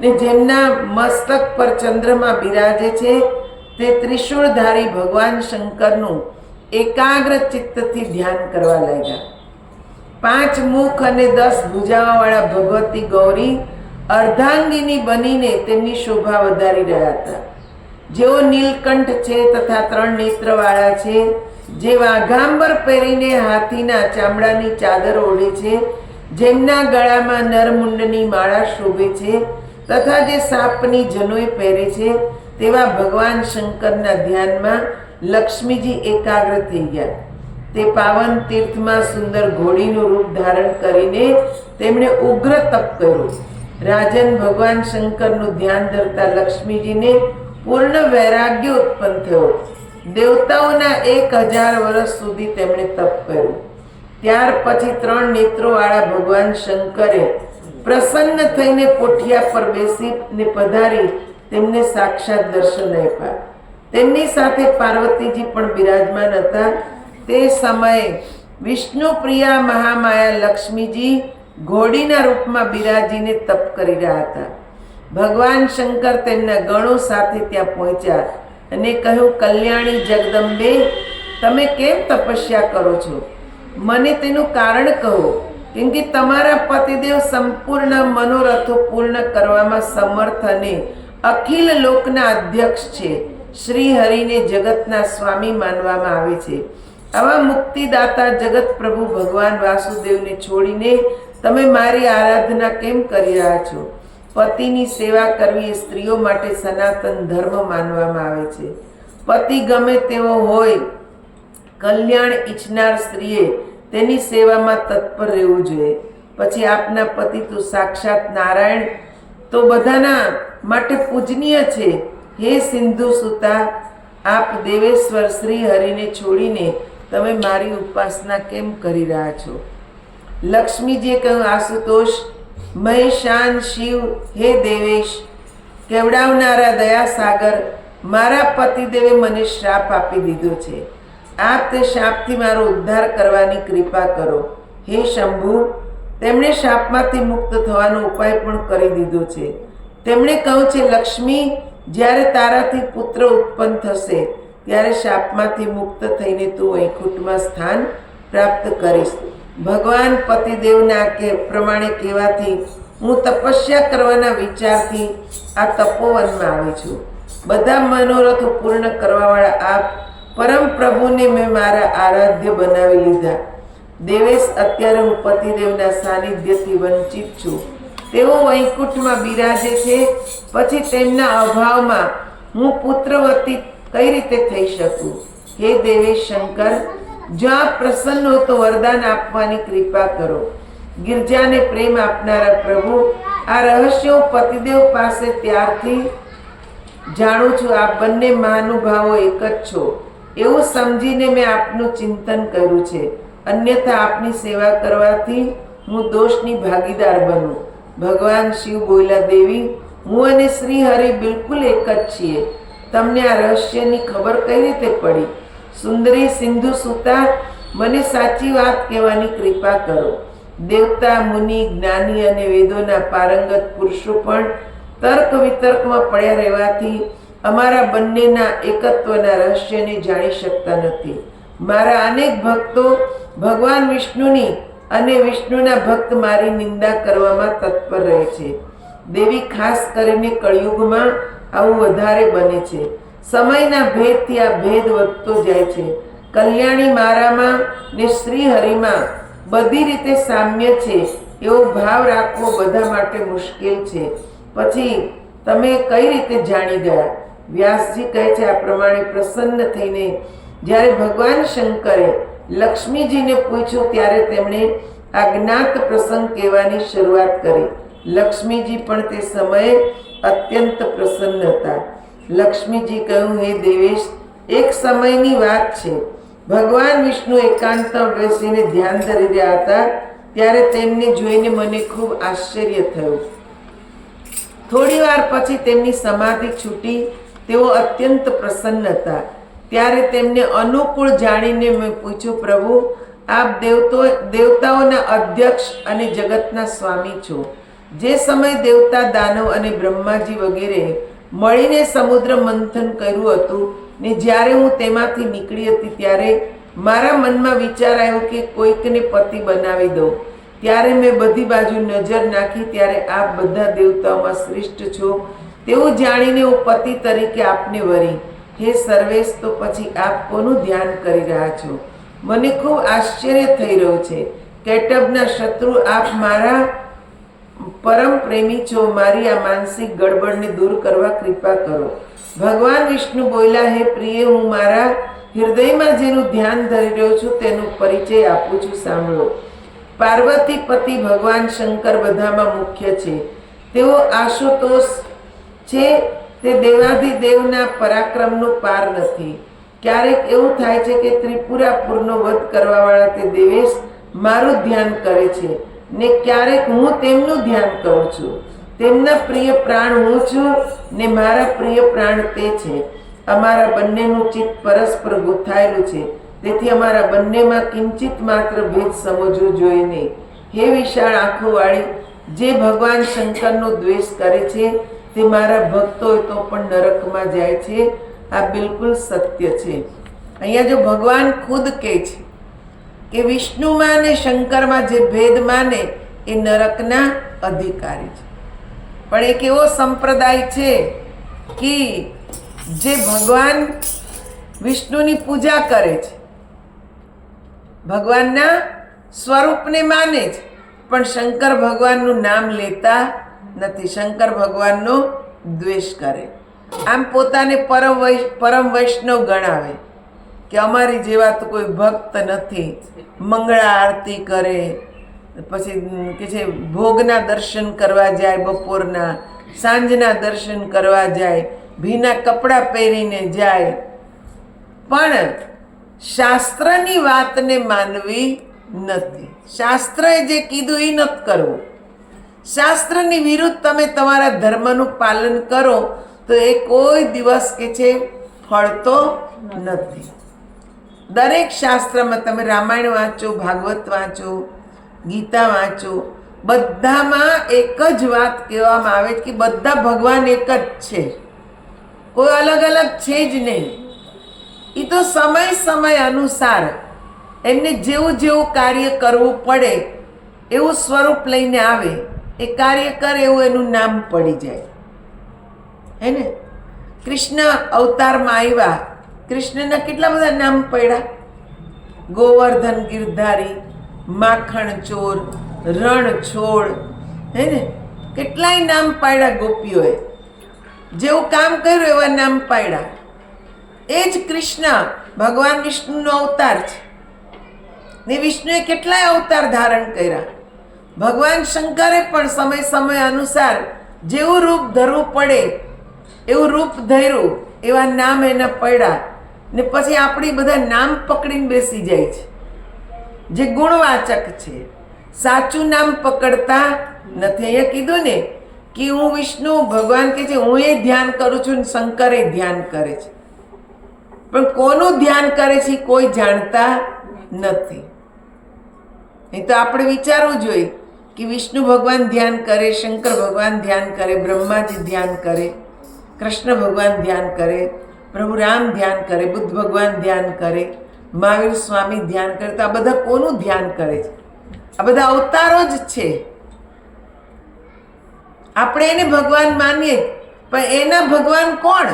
ને જેમના મસ્તક પર ચંદ્રમા બિરાજે છે તે ત્રિશૂળધારી ભગવાન શંકરનું એકાગ્ર ચિત્તથી ધ્યાન કરવા લાગ્યા. 5 મુખ અને 10 ભુજાઓવાળા ભગવતી ગૌરી અર્ધાંગિની બનીને તેમની શોભા વધારી રહ્યા હતા. જેઓ નીલકંઠ છે તથા 3 નેત્રવાળા છે, જે વાઘાંબર પહેરીને હાથીના ચામડાની ચાદર ઓઢે છે, જેમના ગળામાં નરમુંડની માળા શોભે છે તથા જે સાપની જનોઈ પહેરે છે, તેવા ભગવાન શંકરના ધ્યાનમાં લક્ષ્મીજી એકાગ્ર થઈ ગયા. તે પાવન તીર્થમાં સુંદર ઘોડીનું રૂપ ધારણ કરીને તેમણે ઉગ્ર તપ કર્યું. રાજન, ભગવાન શંકરનું ધ્યાન ધરતા લક્ષ્મીજીને પૂર્ણ વૈરાગ્ય ઉત્પન્ન થયો. દેવતાઓના 1000 વર્ષ સુધી તેમણે તપ કર્યું. ત્યાર પછી 3 નેત્રોવાળા ભગવાન શંકરે પ્રસન્ન થઈને પોઠિયા પર બેસીને પધારી તેમને સાક્ષાત દર્શન આપ્યા. તેમની સાથે પાર્વતીજી પણ બિરાજમાન હતા. તે સમયે વિષ્ણુ પ્રિયા મહામાયા લક્ષ્મીજી ઘોડીના રૂપમાં બિરાજીને તપ કરી રહ્યા હતા. ભગવાન શંકર તેમના ગણો સાથે ત્યાં પહોંચ્યા અને કહ્યું, કલ્યાણી જગદંબે, તમે કેમ તપસ્યા કરો છો? મને તેનું કારણ કહો, કેમ કે તમારા પતિદેવ સંપૂર્ણ મનોરથો પૂર્ણ કરવામાં સમર્થ અને અખિલ લોકના અધ્યક્ષ છે. શ્રી હરિને જગતના સ્વામી માનવામાં આવે છે. આવા મુક્તિદાતા જગત પ્રભુ ભગવાન વાસુદેવને છોડીને તમે મારી આરાધના કેમ કરી રહ્યા છો? પતિની સેવા કરવી એ સ્ત્રીઓ માટે સનાતન ધર્મ માનવામાં આવે છે. પતિ ગમે તેવો હોય, કલ્યાણ ઈચ્છનાર સ્ત્રીએ તેની સેવામાં તત્પર રહેવું જોઈએ. પછી આપના પતિ તો સાક્ષાત નારાયણ તો બધાના માટે પૂજનીય છે. હે સિંધુ સુતા, આપ દેવેશ્વર શ્રી હરિને છોડીને તમે મારી ઉપાસના કેમ કરી રહ્યા છો? લક્ષ્મીજીએ કહ્યું, આશુતોષ, મહેશાન શિવ, હે દેવેશ, કેવડાવનારા દયાસાગર, મારા પતિદેવે મને શ્રાપ આપી દીધો છે. આપ તે શાપથી મારો ઉદ્ધાર કરવાની કૃપા કરો. હે શંભુ, તેમણે શાપમાંથી મુક્ત થવાનો ઉપાય પણ કરી દીધો છે. તેમણે કહ્યું છે, લક્ષ્મી, જ્યારે તારાથી પુત્ર ઉત્પન્ન થશે ત્યારે શાપમાંથી મુક્ત થઈને તું વૈકુંઠમાં સ્થાન પ્રાપ્ત કરીશ. ભગવાન પતિદેવના પ્રમાણે કહેવાથી હું તપસ્યા કરવાના વિચારથી આ તપોવનમાં આવી છું. બધા મનોરથો પૂર્ણ કરવાવાળા આપ પરમ પ્રભુને મેં મારા આરાધ્ય બનાવી લીધા. દેવેશ, અત્યારે હું પતિદેવના સાનિધ્યથી વંચિત છું. તેઓ વૈકુંઠમાં બિરાજે છે, પછી તેમના અભાવમાં હું પુત્રવતી કઈ રીતે થઈ શકું? હે દેવેશ શંકર, જો આપ પ્રસન્ન હો તો વરદાન આપવાની કૃપા કરો. ગિરજાને પ્રેમ આપનારા પ્રભુ, આ રહસ્યો પતિદેવ પાસે ત્યારથી જાણું છું. આપ બંને મહાનુભાવો એક જ છો એવું સમજીને મેં આપનું ચિંતન કર્યું છે. અન્યથા આપની સેવા કરવાથી હું દોષની ભાગીદાર બનું. ભગવાન શિવ બોલ્યા, દેવી, હું અને શ્રી હરિ બિલકુલ એક જ છીએ. તમને આ રહસ્યની ખબર કઈ રીતે પડી? સુંદરી સિંધુ સુતા, મને સાચી વાત કહેવાની કૃપા કરો. દેવતા, મુનિ, જ્ઞાની અને વેદોના પારંગત પુરુષો પણ તર્ક વિતર્કમાં પડ્યા રહેવાથી અમારા બંનેના એકત્વના રહસ્યને જાણી શકતા નથી. મારા અનેક ભક્તો ભગવાન વિષ્ણુની અને વિષ્ણુના ભક્ત મારી નિંદા કરવામાં તત્પર રહે છે. દેવી, ખાસ કરીને કળિયુગમાં આવું વધારે બને છે. સમયના ભેદથી આ ભેદ વધતો જાય છે. કલ્યાણી મારામાં ને શ્રી હરિમાં બધી રીતે સામ્ય છે એવો ભાવ રાખવો બધા માટે મુશ્કેલ છે. પછી તમે કઈ રીતે જાણી ગયા? વ્યાસજી કહે છે, આ પ્રમાણે પ્રસન્ન થઈને જ્યારે ભગવાન શંકરે લક્ષ્મીજીને પૂછ્યું ત્યારે તેમણે આ જ્ઞાત પ્રસંગ કહેવાની શરૂઆત કરી. લક્ષ્મીજી પણ તે સમયે અત્યંત પ્રસન્ન હતા. લક્ષ્મીજી કહ્યું, હે દેવેશ, એક સમયની વાત છે. ભગવાન વિષ્ણુ એકાંતમાં બેસીને ધ્યાન ધરી રહ્યા હતા ત્યારે તેમને જોઈને મને ખૂબ આશ્ચર્ય થયું. થોડી વાર પછી તેમની સમાધિ છૂટી. તેઓ અત્યંત પ્રસન્ન હતા. ત્યારે તેમને અનુકૂળ જાણીને મેં પૂછ્યું, પ્રભુ, આપ દેવતાઓના અધ્યક્ષ અને જગતના સ્વામી છો. જે સમય દેવતા, દાનવ અને બ્રહ્માજી વગેરે મળીને સમુદ્ર મંથન કર્યું હતું ને જ્યારે હું તેમાંથી નીકળી હતી ત્યારે મારા મનમાં વિચાર આવ્યો કે કોઈકને પતિ બનાવી દઉં. ત્યારે મેં બધી બાજુ નજર નાખી ત્યારે આપ બધા દેવતાઓમાં શ્રેષ્ઠ છો તેવું જાણીને હું પતિ તરીકે આપને વરી. હે સર્વેશ, તો પછી આપ કોનું ધ્યાન કરી રહ્યા છો? મને ખૂબ આશ્ચર્ય થઈ રહ્યું છે. કેટબના શત્રુ, આપ મારા પરમ પ્રેમી છો. મારી આ માનસિક ગડબડને દૂર કરવા કૃપા કરો. ભગવાન વિષ્ણુ બોલ્યા, હે પ્રિય, હું મારા હૃદયમાં જેનું ધ્યાન ધરી રહ્યો છું તેનો પરિચય આપું છું, સાંભળો. પાર્વતી પતિ ભગવાન શંકર બધામાં મુખ્ય છે. તેઓ આશુતોષ છે. તે દેવાધિદેવના પરાક્રમનો પાર નથી. ક્યારેક એવું થાય છે કે ત્રિપુરાપુરનો વધ કરવાવાળા તે દેવેશ મારું ધ્યાન કરે છે ને ક્યારેક હું તેમનું ધ્યાન કરું છું. તેમના પ્રિય પ્રાણ હું છું ને મારા પ્રિય પ્રાણ તે છે. અમારા બંનેનું ચિત્ત પરસ્પર ગૂંથાયેલું છે. તેથી અમારા બંનેમાં કિંચિત માત્ર ભેદ સમજવો જોઈએ નહીં. હે વિશાળ આંખોવાળી, જે ભગવાન શંકરનો દ્વેષ કરે છે તે મારા ભક્તો તો પણ નરકમાં જાય છે. આ બિલકુલ સત્ય છે. અહીંયા જો ભગવાન ખુદ કહે છે કે વિષ્ણુમાં અને શંકરમાં જે ભેદ માને એ નરકના અધિકારી છે. પણ એક એવો સંપ્રદાય છે કે જે ભગવાન વિષ્ણુની પૂજા કરે છે, ભગવાનના સ્વરૂપને માને છે, પણ શંકર ભગવાનનું નામ લેતા નથી. શંકર ભગવાનનો દ્વેષ કરે. આમ પોતાને પરમ વૈષ્ણવ ગણાવે કે અમારી જેવા તો કોઈ ભક્ત નથી. મંગળા આરતી કરે, પછી કે છે ભોગના દર્શન કરવા જાય, બપોરના સાંજના દર્શન કરવા જાય, ભીના કપડાં પહેરીને જાય. પણ શાસ્ત્રની વાતને માનવી નથી. શાસ્ત્રએ જે કીધું એ નથી કરવું. શાસ્ત્રની વિરુદ્ધ તમે તમારા ધર્મનું પાલન કરો તો એ કોઈ દિવસ કે છે ફળતો નથી. દરેક શાસ્ત્રમાં તમે રામાયણ વાંચો, ભાગવત વાંચો, ગીતા વાંચો, બધામાં એક જ વાત કહેવામાં આવે કે બધા ભગવાન એક જ છે, કોઈ અલગ અલગ છે જ નહીં. એ તો સમય અનુસાર એમને જેવું જેવું કાર્ય કરવું પડે એવું સ્વરૂપ લઈને આવે, એ કાર્ય કરે એવું એનું નામ પડી જાય. હે ને? કૃષ્ણ અવતારમાં આવ્યા, કૃષ્ણના કેટલા બધા નામ પડ્યા. ગોવર્ધન ગિરધારી, માખણ ચોર, રણ છોડ, હે ને? કેટલાય નામ પાડ્યા ગોપીઓએ. જેવું કામ કર્યું એવા નામ પાડ્યા. એ જ કૃષ્ણ ભગવાન વિષ્ણુનો અવતાર છે ને વિષ્ણુએ કેટલાય અવતાર ધારણ કર્યા. ભગવાન શંકરે પણ સમય અનુસાર જેવું રૂપ ધરવું પડે એવું રૂપ ધર્યું, એવા નામ એના પડ્યા. ને પછી આપણી બધા નામ પકડીને બેસી જાય છે જે ગુણવાચક છે. સાચું નામ પકડતા નથી. અહીંયા કીધું ને કે હું વિષ્ણુ, ભગવાન કે છે હું એ ધ્યાન કરું છું ને શંકર એ ધ્યાન કરે છે. પણ કોનું ધ્યાન કરે છે કોઈ જાણતા નથી. નહીં તો આપણે વિચારવું જોઈએ કે વિષ્ણુ ભગવાન ધ્યાન કરે, શંકર ભગવાન ધ્યાન કરે, બ્રહ્માજી ધ્યાન કરે, કૃષ્ણ ભગવાન ધ્યાન કરે, પ્રભુ રામ ધ્યાન કરે, બુદ્ધ ભગવાન ધ્યાન કરે, મહાવીર સ્વામી ધ્યાન કરે. તો આ બધા કોનું ધ્યાન કરે છે? આ બધા અવતારો જ છે. આપણે એને ભગવાન માનીએ, પણ એના ભગવાન કોણ?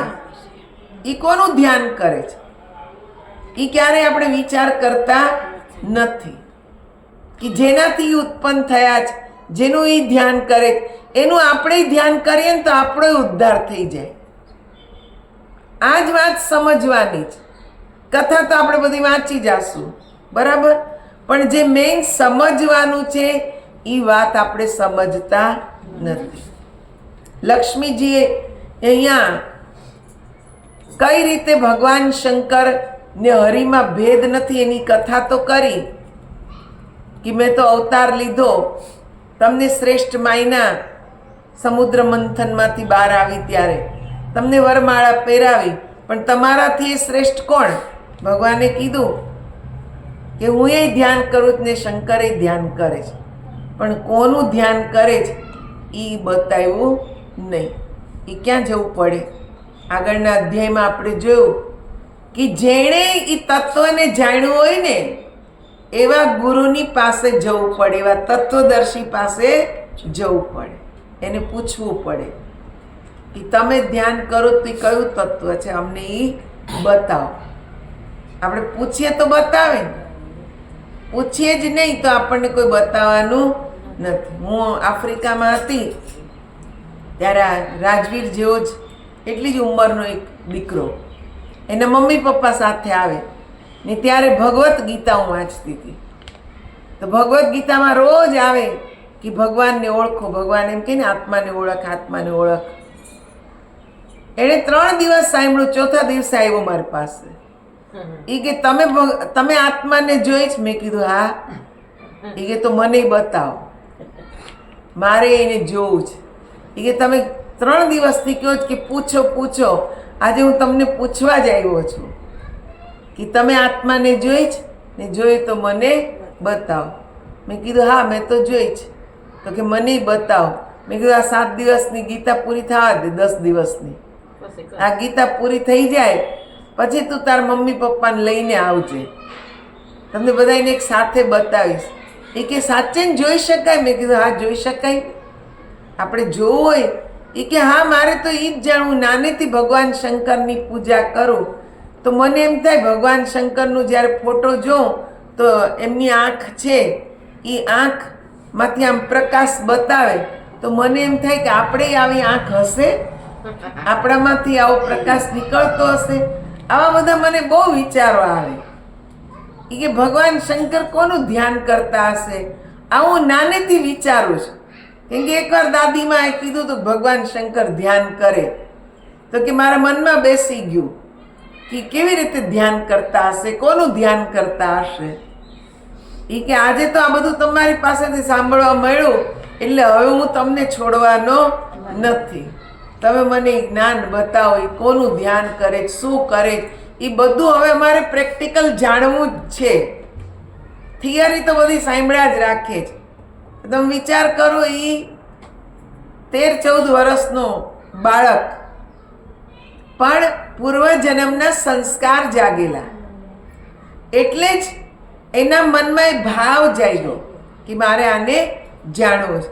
એ કોનું ધ્યાન કરે છે? એ ક્યારેય આપણે વિચાર કરતા નથી કે જેનાથી ઉત્પન્ન થયા છે, જેનું એ ધ્યાન કરે, એનું આપણે ધ્યાન કરીએ ને તો આપણો ઉદ્ધાર થઈ જાય. આ જ વાત સમજવાની છે. કથા તો આપણે બધી વાંચી જાશું, બરાબર, પણ જે મેઇન સમજવાનું છે એ વાત આપણે સમજતા નથી. લક્ષ્મીજીએ અહીંયા કઈ રીતે ભગવાન શંકર ને હરિમાં ભેદ નથી એની કથા તો કરી કે મેં તો અવતાર લીધો, તમને શ્રેષ્ઠ માયના સમુદ્ર મંથનમાંથી બહાર આવી ત્યારે તમને વરમાળા પહેરાવી, પણ તમારાથી એ શ્રેષ્ઠ કોણ? ભગવાને કીધું કે હું એ ધ્યાન કરું ને શંકરે ધ્યાન કરે છે, પણ કોનું ધ્યાન કરે છે એ બતાવ્યું નહીં. એ ક્યાં જવું પડે? આગળના અધ્યાયમાં આપણે જોયું કે જેણે એ તત્વને જાણ્યું હોય ને એવા ગુરુની પાસે જવું પડે, એવા તત્વદર્શી પાસે જવું પડે, એને પૂછવું પડે કે તમે ધ્યાન કરો તો એ કયું તત્વ છે, અમને એ બતાવો. આપણે પૂછીએ તો બતાવે, પૂછીએ જ નહીં તો આપણને કોઈ બતાવવાનું નથી. હું આફ્રિકામાં હતી ત્યારે રાજવીર જેવો જ એટલી જ ઉંમરનો એક દીકરો એના મમ્મી પપ્પા સાથે આવે ને ત્યારે ભગવદ્ ગીતા હું વાંચતી હતી. તો ભગવદ્ ગીતામાં રોજ આવે કે ભગવાનને ઓળખો, ભગવાન એમ કે ને આત્માને ઓળખ, આત્માને ઓળખ. એણે 3 દિવસ સાંભળ્યું, ચોથા દિવસે આવ્યો મારી પાસે. એ કે તમે આત્માને જોઈ જ? મેં કીધું હા. એ કે તો મને બતાવો, મારે એને જોવું છે. એ કે તમે 3 દિવસથી કહો કે પૂછો પૂછો, આજે હું તમને પૂછવા જ આવ્યો છું કે તમે આત્માને જોઈ જ ને? જોઈ તો મને બતાવો. મેં કીધું હા મેં તો જોઈ જ. તો કે મને બતાવો. મેં કીધું આ 7 દિવસની ગીતા પૂરી થવા દે, 10 દિવસની આ ગીતા પૂરી થઈ જાય પછી તું તાર મમ્મી પપ્પાને લઈને આવજે, તમને બધાને એક સાથે બતાવીશ. એ કે સાચે જોઈ શકાય? મેં કીધું હા જોઈ શકાય, આપણે જોવું હોય. એ કે હા મારે તો એ જ જાણવું. નાનેથી ભગવાન શંકરની પૂજા કરું તો મને એમ થાય ભગવાન શંકરનું જ્યારે ફોટો જોઉં તો એમની આંખ છે એ આંખમાંથી આમ પ્રકાશ બતાવે તો મને એમ થાય કે આપણે આવી આંખ હશે, આપણામાંથી આવો પ્રકાશ નીકળતો હશે. આવા બધા મને બહુ વિચારો આવે એ કે ભગવાન શંકર કોનું ધ્યાન કરતા હશે. આવું નાનેથી વિચારું છું. કેમ કે એકવાર દાદીમાએ કીધું તો ભગવાન શંકર ધ્યાન કરે, તો કે મારા મનમાં બેસી ગયું કે કેવી રીતે ધ્યાન કરતા હશે, કોનું ધ્યાન કરતા હશે. એ કે આજે તો આ બધું તમારી પાસેથી સાંભળવા મળ્યું એટલે હવે હું તમને છોડવાનો નથી. તમે મને જ્ઞાન બતાવો, એ કોનું ધ્યાન કરે, શું કરે, એ બધું હવે અમારે પ્રેક્ટિકલ જાણવું જ છે. થિયરી તો બધી સાંભળ્યા જ રાખે છે. તમે વિચાર કરો, એ 13-14 વર્ષનો બાળક પણ પૂર્વજન્મના સંસ્કાર જાગેલા, એટલે જ એના મનમાં એ ભાવ જાગ્યો કે મારે આને જાણવું છે.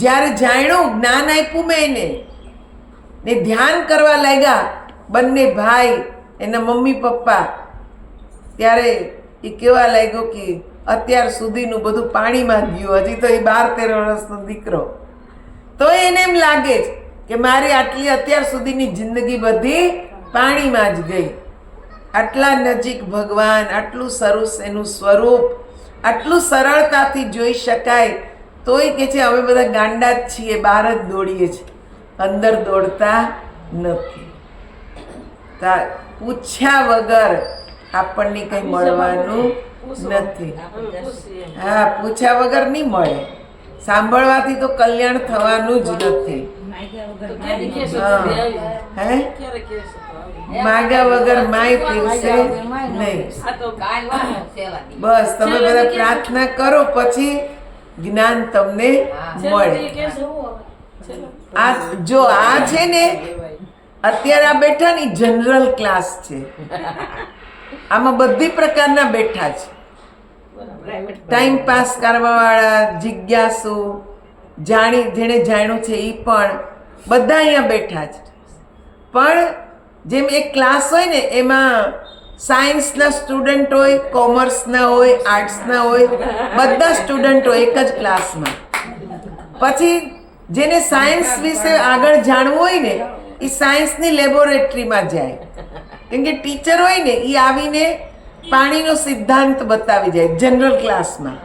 જ્યારે જાણ્યું, જ્ઞાન આપ્યું મેં એને ને ધ્યાન કરવા લાગ્યા બંને ભાઈ, એના મમ્મી પપ્પા, ત્યારે એ કેવા લાગ્યો કે અત્યાર સુધીનું બધું પાણીમાં ગયું. હજી તો એ 12-13 વર્ષનો દીકરો, તો એને એમ લાગે છે કે મારી આટલી અત્યાર સુધીની જિંદગી બધી પાણીમાં જ ગઈ. આટલા નજીક ભગવાન, આટલું સરસ એનું સ્વરૂપ, આટલું સરળતાથી જોઈ શકાય, તોય કે છે અમે બધા ગાંડા જ છીએ, બહાર જ દોડીએ છીએ, અંદર દોડતા નથી. પૂછ્યા વગર આપણને કંઈ મળવાનું નથી. હા, પૂછ્યા વગર નહીં મળે. સાંભળવાથી તો કલ્યાણ થવાનું જ નથી. હે માગ્યા વગર માય પીરસે નહીં. બસ તમે બધા પ્રાર્થના કરો પછી જ્ઞાન તમને મળે. આ જો આ છે ને અત્યારે આ બેઠા ને જનરલ ક્લાસ છે. આમાં બધી પ્રકારના બેઠા છે. ટાઈમ પાસ કરવા વાળા, જિજ્ઞાસુ, જેણે જાણ્યું છે એ પણ બધા અહીંયા બેઠા છે. પણ જેમ એક ક્લાસ હોય ને એમાં સાયન્સના સ્ટુડન્ટ હોય, કોમર્સના હોય, આર્ટ્સના હોય, બધા સ્ટુડન્ટો એક જ ક્લાસમાં. પછી જેને સાયન્સ વિશે આગળ જાણવું હોય ને એ સાયન્સની લેબોરેટરીમાં જાય. કેમ કે ટીચર હોય ને એ આવીને પાણીનો સિદ્ધાંત બતાવી જાય જનરલ ક્લાસમાં,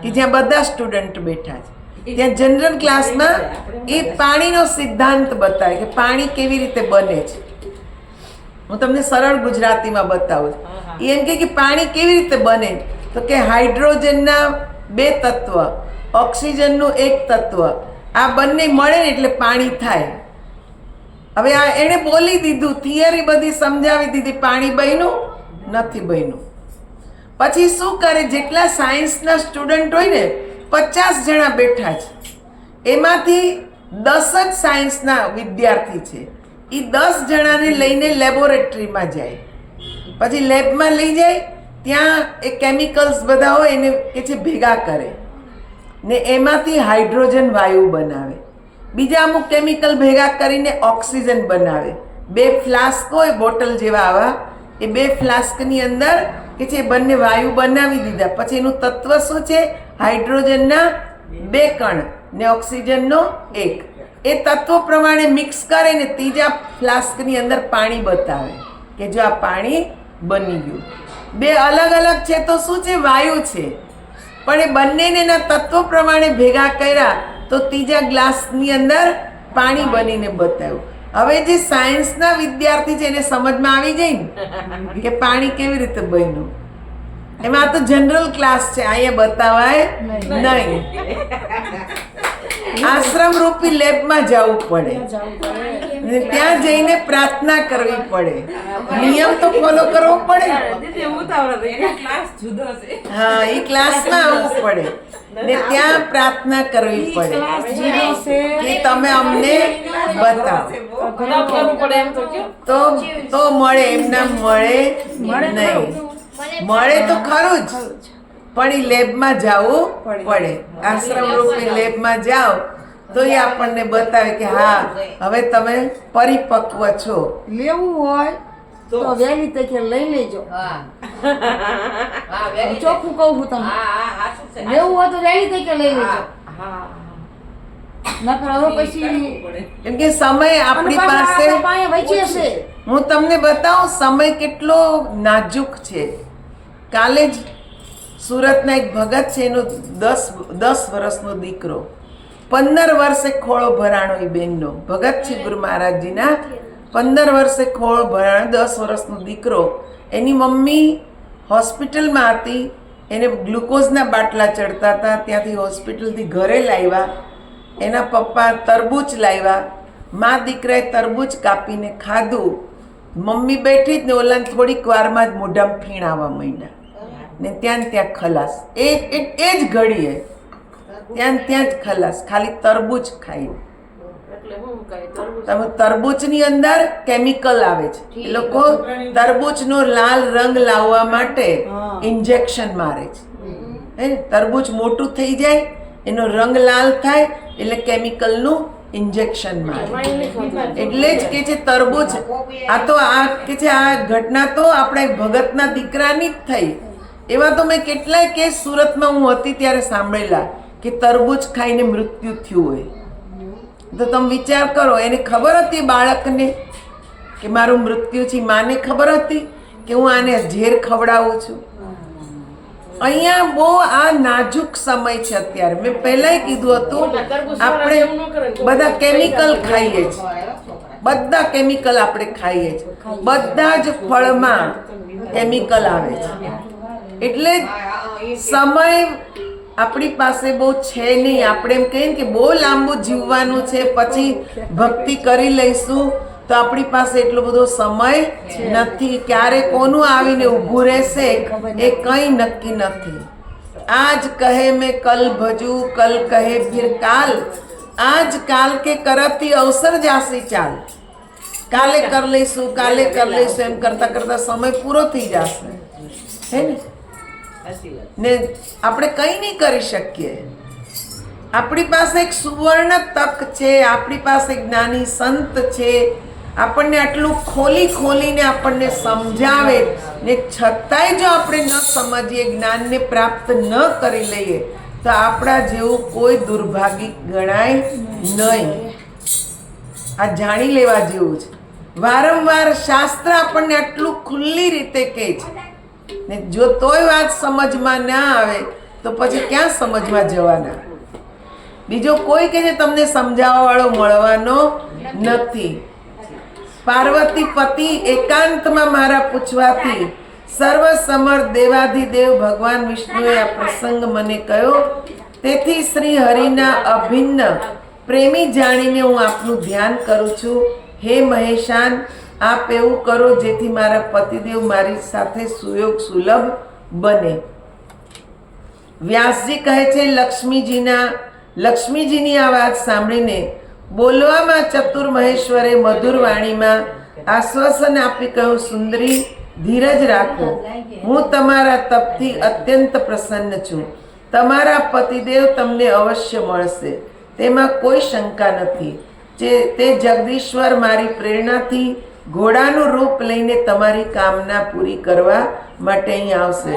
કે જ્યાં બધા સ્ટુડન્ટ બેઠા છે. ત્યાં જનરલ ક્લાસમાં એ પાણીનો સિદ્ધાંત બતાવે કે પાણી કેવી રીતે બને છે. હું તમને સરળ ગુજરાતીમાં બતાવું છું. એમ કે પાણી કેવી રીતે બને, તો કે હાઇડ્રોજનના 2 તત્વ, ઓક્સિજનનું 1 તત્વ, આ બંને મળે ને એટલે પાણી થાય. હવે આ એણે બોલી દીધું, થિયરી બધી સમજાવી દીધી, પાણી બન્યું નથી બન્યું. પછી શું કરે, જેટલા સાયન્સના સ્ટુડન્ટ હોય ને 50 જણા બેઠા છે, એમાંથી 10 જ સાયન્સના વિદ્યાર્થી છે. એ 10 જણાને લઈને લેબોરેટરીમાં જાય. પછી લેબમાં લઈ જાય, ત્યાં એ કેમિકલ્સ બધા હોય એને કે છે ભેગા કરે ને એમાંથી હાઇડ્રોજન વાયુ બનાવે. બીજા અમુક કેમિકલ ભેગા કરીને ઓક્સિજન બનાવે. 2 ફ્લાસ્ક હોય બોટલ જેવા આવા, એ 2 ફ્લાસ્કની અંદર કે છે બંને વાયુ બનાવી દીધા. પછી એનું તત્વ શું છે, હાઇડ્રોજનના 2 કણ ને ઓક્સિજનનો 1. એ તત્વો પ્રમાણે મિક્સ કરે ને ત્રીજા ફ્લાસ્કની અંદર પાણી બતાવે કે જો આ પાણી બની ગયું. 2 અલગ અલગ છે તો શું છે, વાયુ છે, પણ એ બંનેને એના તત્વો પ્રમાણે ભેગા કર્યા તો ત્રીજા ગ્લાસની અંદર પાણી બનીને બતાવ્યું. હવે જે સાયન્સના વિદ્યાર્થી છે એને સમજમાં આવી જાય ને કે પાણી કેવી રીતે બન્યું. એમાં તો જનરલ ક્લાસ છે, અહીંયા બતાવાય નહીં. આશ્રમ રૂપી લેબમાં જવું પડે, ત્યાં જઈને પ્રાર્થના કરવી પડે, નિયમ તો ફોલો કરવો પડે. હા, એ ક્લાસમાં આવવું પડે ને ત્યાં પ્રાર્થના કરવી પડે કે તમે અમને બતાવો. તો મળે, એમના મળે નહીં. મળે તો ખરું જ, પણ એ લેબમાં જવું પડે. આશ્રમ રૂપી લેબમાં જાઓ તો એ આપણને બતાવે કે હા હવે તમે પરિપક્વ છો. લેવું હોય તો વહેલી તકે લઈ લેજો. ચોખ્ખું કહું છું તમને, લેવું હોય તો વહેલી તકે લઈ લેજો. નકર હવે પછી કેમ કે સમય આપણી પાસે વચ્ચે છે. હું તમને બતાવું સમય કેટલો નાજુક છે. કાલે જ સુરતના એક ભગત છે, એનો 10 વર્ષનો દીકરો 15 વર્ષે ખોળો ભરાણો. એ બેનનો ભગત છે ગુરુ મહારાજજીના. 15 વર્ષે ખોળો ભરાણો, 10 વર્ષનો દીકરો. એની મમ્મી હોસ્પિટલમાં હતી, એને ગ્લુકોઝના બાટલા ચડતા હતા, ત્યાંથી હોસ્પિટલથી ઘરે લાવ્યા. એના પપ્પા તરબૂચ લાવ્યા, મા દીકરાએ તરબૂચ કાપીને ખાધું. મમ્મી બેઠી જ ને ઓલાને થોડીક વારમાં જ મોઢામાં ફીણ આવવા માંડ્યા ને ત્યાં ખલાસ. એ જ ઘડીએ ત્યાં જ ખલાસ, ખાલી તરબૂચ ખાઈ. તમે તરબૂચની અંદર કેમિકલ આવે છે, એ લોકો તરબૂચનો લાલ રંગ લાવવા માટે ઇન્જેક્શન મારે છે. હે, તરબૂચ મોટું થઈ જાય, એનો રંગ લાલ થાય એટલે કેમિકલનું ઇન્જેક્શન મારે. એટલે જ કે છે તરબૂચ. આ તો આ કે છે આ ઘટના તો આપણે ભગતના દીકરાની જ થઈ. એવા તો મેં કેટલાય કેસ સુરતમાં હું હતી ત્યારે સાંભળેલા કે તરબૂચ ખાઈને મૃત્યુ થયું હોય. તો તમે વિચાર કરો, એને ખબર હતી બાળકને કે મારું મૃત્યુ છે, માને ખબર હતી કે હું આને ઝેર ખવડાવું છું. અહીંયા બહુ આ નાજુક સમય છે અત્યારે. મેં પહેલાંય કીધું હતું, આપણે બધા કેમિકલ ખાઈએ છીએ, બધા કેમિકલ આપણે ખાઈએ છીએ, બધા જ ફળમાં કેમિકલ આવે છે. એટલે સમય આપણી પાસે બહુ છે નહીં. આપણે એમ કહીએ ને કે બહુ લાંબુ જીવવાનું છે, પછી ભક્તિ કરી લઈશું, તો આપણી પાસે એટલો બધો સમય નથી. ક્યારે કોનું આવીને ઊભું રહેશે એ કંઈ નક્કી નથી. આજ કહે મેં કલ ભજું, કલ કહે ફિર કાલ, આજ કાલ કે કરતી અવસર જાસી ચાલ. કાલે કર લઈશું, કાલે કર લઈશું એમ કરતા કરતા સમય પૂરો થઈ જશે, હે ને આપણે કંઈ નહીં કરી શકીએ. આપણી પાસે એક સુવર્ણ તક છે, આપણી પાસે જ્ઞાની સંત છે, આપણને આટલું ખોલી ખોલીને આપણને સમજાવે, ને છતાંય જો આપણે ન સમજીએ, જ્ઞાનને પ્રાપ્ત ન કરી લઈએ, તો આપણા જેવું કોઈ દુર્ભાગી ગણાય નહીં. આ જાણી લેવા જેવું છે. વારંવાર શાસ્ત્ર આપણને આટલું ખુલ્લી રીતે કહે છે, ને જો તોય વાત સમજમાં ના આવે તો પછી ક્યાં સમજવા જવાના? બીજો કોઈ કે તમને સમજાવવા વાળો મળવાનો નથી. પાર્વતી પતિ એકાંતમાં મારા પૂછવાથી સર્વ સમર્થ દેવાધિદેવ ભગવાન વિષ્ણુએ આ પ્રસંગ મને કહ્યો, તેથી શ્રી હરિના અભિન્ન પ્રેમી જાણીને હું આપનું ધ્યાન કરું છું. હે મહેશાન, આપ એવું કરો જેથી મારા પતિદેવ મારી સાથે સુયોગ સુલભ બને. વ્યાસજી કહે છે, લક્ષ્મીજીની આ વાત સાંભળીને બોલવામાં ચતુર મહેશ્વરે મધુર વાણીમાં આશ્વાસન આપી કહ્યું, સુંદરી, ધીરજ રાખો. હું તમારા તપથી અત્યંત પ્રસન્ન છું. તમારા પતિદેવ તમને અવશ્ય મળશે, તેમાં કોઈ શંકા નથી. તે જગદીશ્વર મારી પ્રેરણાથી ઘોડાનું રૂપ લઈને તમારી કામના પૂરી કરવા માટે અહીં આવશે.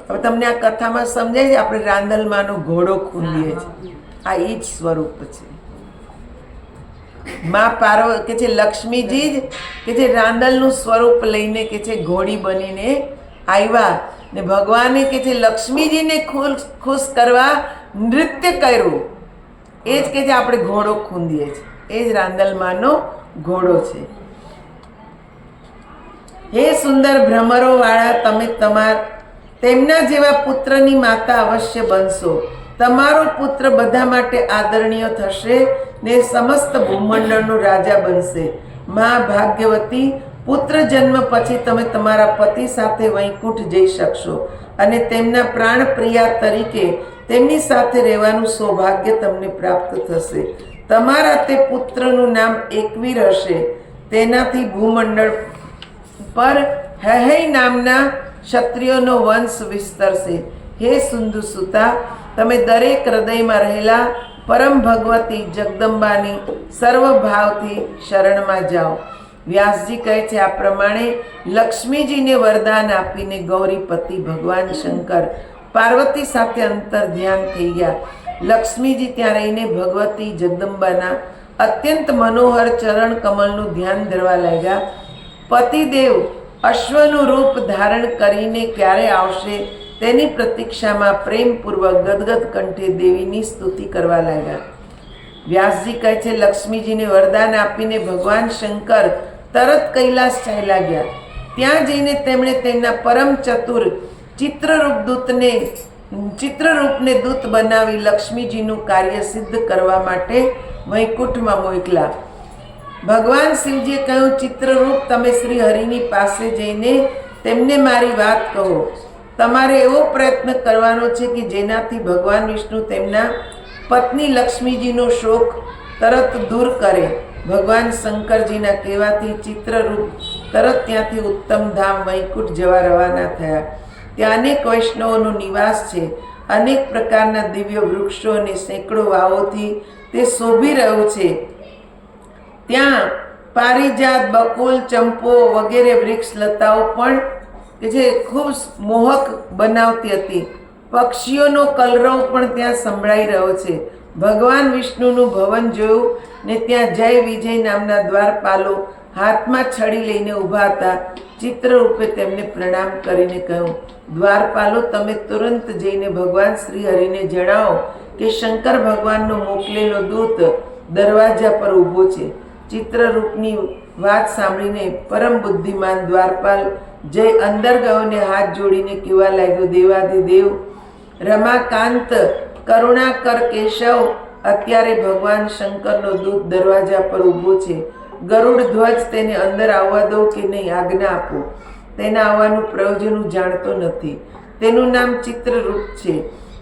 હવે તમને આ કથામાં સમજાય છે, આપણે રાંદલમાંનો ઘોડો ખૂંદીએ છીએ, આ એ જ સ્વરૂપ છે. માં પાર્વતી કે છે, લક્ષ્મીજી જ કે જે રાંદલનું સ્વરૂપ લઈને કે છે ઘોડી બનીને આવ્યા, ને ભગવાને કે છે લક્ષ્મીજીને ખુશ કરવા નૃત્ય કર્યું. એ જ કે છે આપણે ઘોડો ખૂંદીએ છીએ, એ જ રાંદલમાંનો ઘોડો છે. હે સુંદર ભ્રમરો વાળા, તમે તેમના જેવા પુત્રની માતા અવશ્ય બનશો. તમારો પુત્ર બધા માટે આદરણીય થશે ને સમસ્ત ભૂમંડળનો રાજા બનશે. મા ભાગ્યવતી, પુત્ર જન્મ પછી તમે તમારા પતિ સાથે વૈકુંઠ જઈ શકશો અને તેમના પ્રાણ પ્રિયા તરીકે તેમની સાથે રહેવાનું સૌભાગ્ય તમને પ્રાપ્ત થશે. તમારા તે પુત્રનું નામ એકવીર હશે. તેનાથી ભૂમંડળ પર હૈહય નામના ક્ષત્રિયોનો વંશ વિસ્તરશે. હે સુંદુસુતા, તમે દરેક હૃદયમાં રહેલા પરમ ભગવતી જગદંબાની સર્વભાવથી શરણમાં જાઓ. વ્યાસજી કહે છે, આ પ્રમાણે લક્ષ્મીજીને વરદાન આપીને ગૌરીપતિ ભગવાન શંકર પાર્વતી સાથે અંતર ધ્યાન થઈ ગયા. લક્ષ્મીજી ત્યાં રહીને ભગવતી જગદંબાના અત્યંત મનોહર ચરણ કમલનું ધ્યાન ધરવા લાગ્યા. પતિદેવ અશ્વનું રૂપ ધારણ કરીને ક્યારે આવશે તેની પ્રતીક્ષામાં પ્રેમપૂર્વક ગદગદ કંઠે દેવીની સ્તુતિ કરવા લાગ્યા. વ્યાસજી કહે છે, લક્ષ્મીજીને વરદાન આપીને ભગવાન શંકર તરત કૈલાસ ચાલ્યા ગયા. ત્યાં જઈને તેમણે તેમના પરમ ચતુર ચિત્રરૂપને દૂત બનાવી લક્ષ્મીજીનું કાર્ય સિદ્ધ કરવા માટે વૈકુંઠમાં મોકલા. ભગવાન શિવજીએ કહ્યું, ચિત્રરૂપ, તમે શ્રી હરિની પાસે જઈને તેમને મારી વાત કહો. તમારે એવો પ્રયત્ન કરવાનો છે કે જેનાથી ભગવાન વિષ્ણુ તેમના પત્ની લક્ષ્મીજીનો શોક તરત દૂર કરે. ભગવાન શંકરજીના કહેવાથી ચિત્રરૂપ તરત ત્યાંથી ઉત્તમ ધામ વૈકુંઠ જવા રવાના થયા. ત્યાં અનેક વૈષ્ણવોનો નિવાસ છે. અનેક પ્રકારના દિવ્ય વૃક્ષો અને સેંકડો વાવોથી તે શોભી રહ્યું છે. ત્યાં પારિજાત, બકુલ, ચંપો વગેરે વૃક્ષ લતાઓ પણ કે જે ખૂબ મોહક બનાવતી હતી. પક્ષીઓનો કલરવ પણ ત્યાં સંભળાઈ રહ્યો છે. ભગવાન વિષ્ણુનું ભવન જોયું ને ત્યાં જય વિજય નામના દ્વારપાલો હાથમાં છડી લઈને ઊભા હતા. ચિત્રરૂપે તેમને પ્રણામ કરીને કહ્યું, દ્વારપાલો, તમે તુરંત જઈને ભગવાન શ્રી હરિને જણાવો કે શંકર ભગવાનનો મોકલેલો દૂત દરવાજા પર ઊભો છે. ચિત્રરૂપની વાત સાંભળીને પરમ બુદ્ધિમાન દ્વારપાલ જય અંદર ગયો ને હાથ જોડીને કહેવા લાગ્યો, દેવાધિદેવ રમાકાંત, કરુણા કર કેશવ. અત્યારે ભગવાન શંકરનો દૂત દરવાજા પર ઊભો છે. ગરુડ ધ્વજ તેને અંદર આવવા દો કે નહીં, આજ્ઞા આપો. તેના આવવાનું પ્રયોજન હું જાણતો નથી. તેનું નામ ચિત્રરૂપ છે.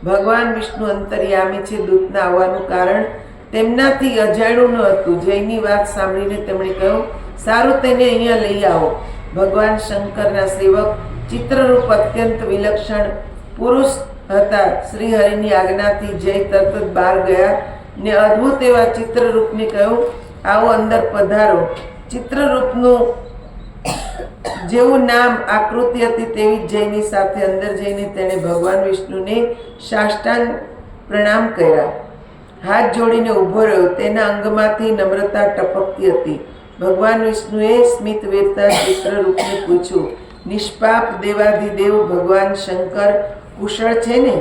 ભગવાન વિષ્ણુ અંતર્યામી છે. દૂતના આવવાનું કારણ તેમનાથી અજાણ્યું ન હતું. જયની વાત સાંભળીને તેમણે કહ્યું, સારું, તેને અહીંયા લઈ આવો. ભગવાન શંકરના સેવક ચિત્રરૂપ અત્યંત વિલક્ષણ પુરુષ હતા. શ્રી હરિની આજ્ઞાથી જય તરત જ બહાર ગયા ને અદ્ભુત એવા ચિત્રરૂપને કહ્યું, આવો અંદર પધારો. ચિત્રરૂપનું જેવું નામ આકૃતિ હતી તેવી જ જયની સાથે અંદર જઈને તેણે ભગવાન વિષ્ણુને સાષ્ટાંગ પ્રણામ કર્યા. હાથ જોડીને ઊભો રહ્યો. તેના અંગમાંથી નમ્રતા ટપકતી હતી. ભગવાન વિષ્ણુએ સ્મિત વેરતા ચિત્રરૂપને પૂછ્યું, નિષ્પાપ દેવાધિદેવ ભગવાન શંકર કુશળ છે ને?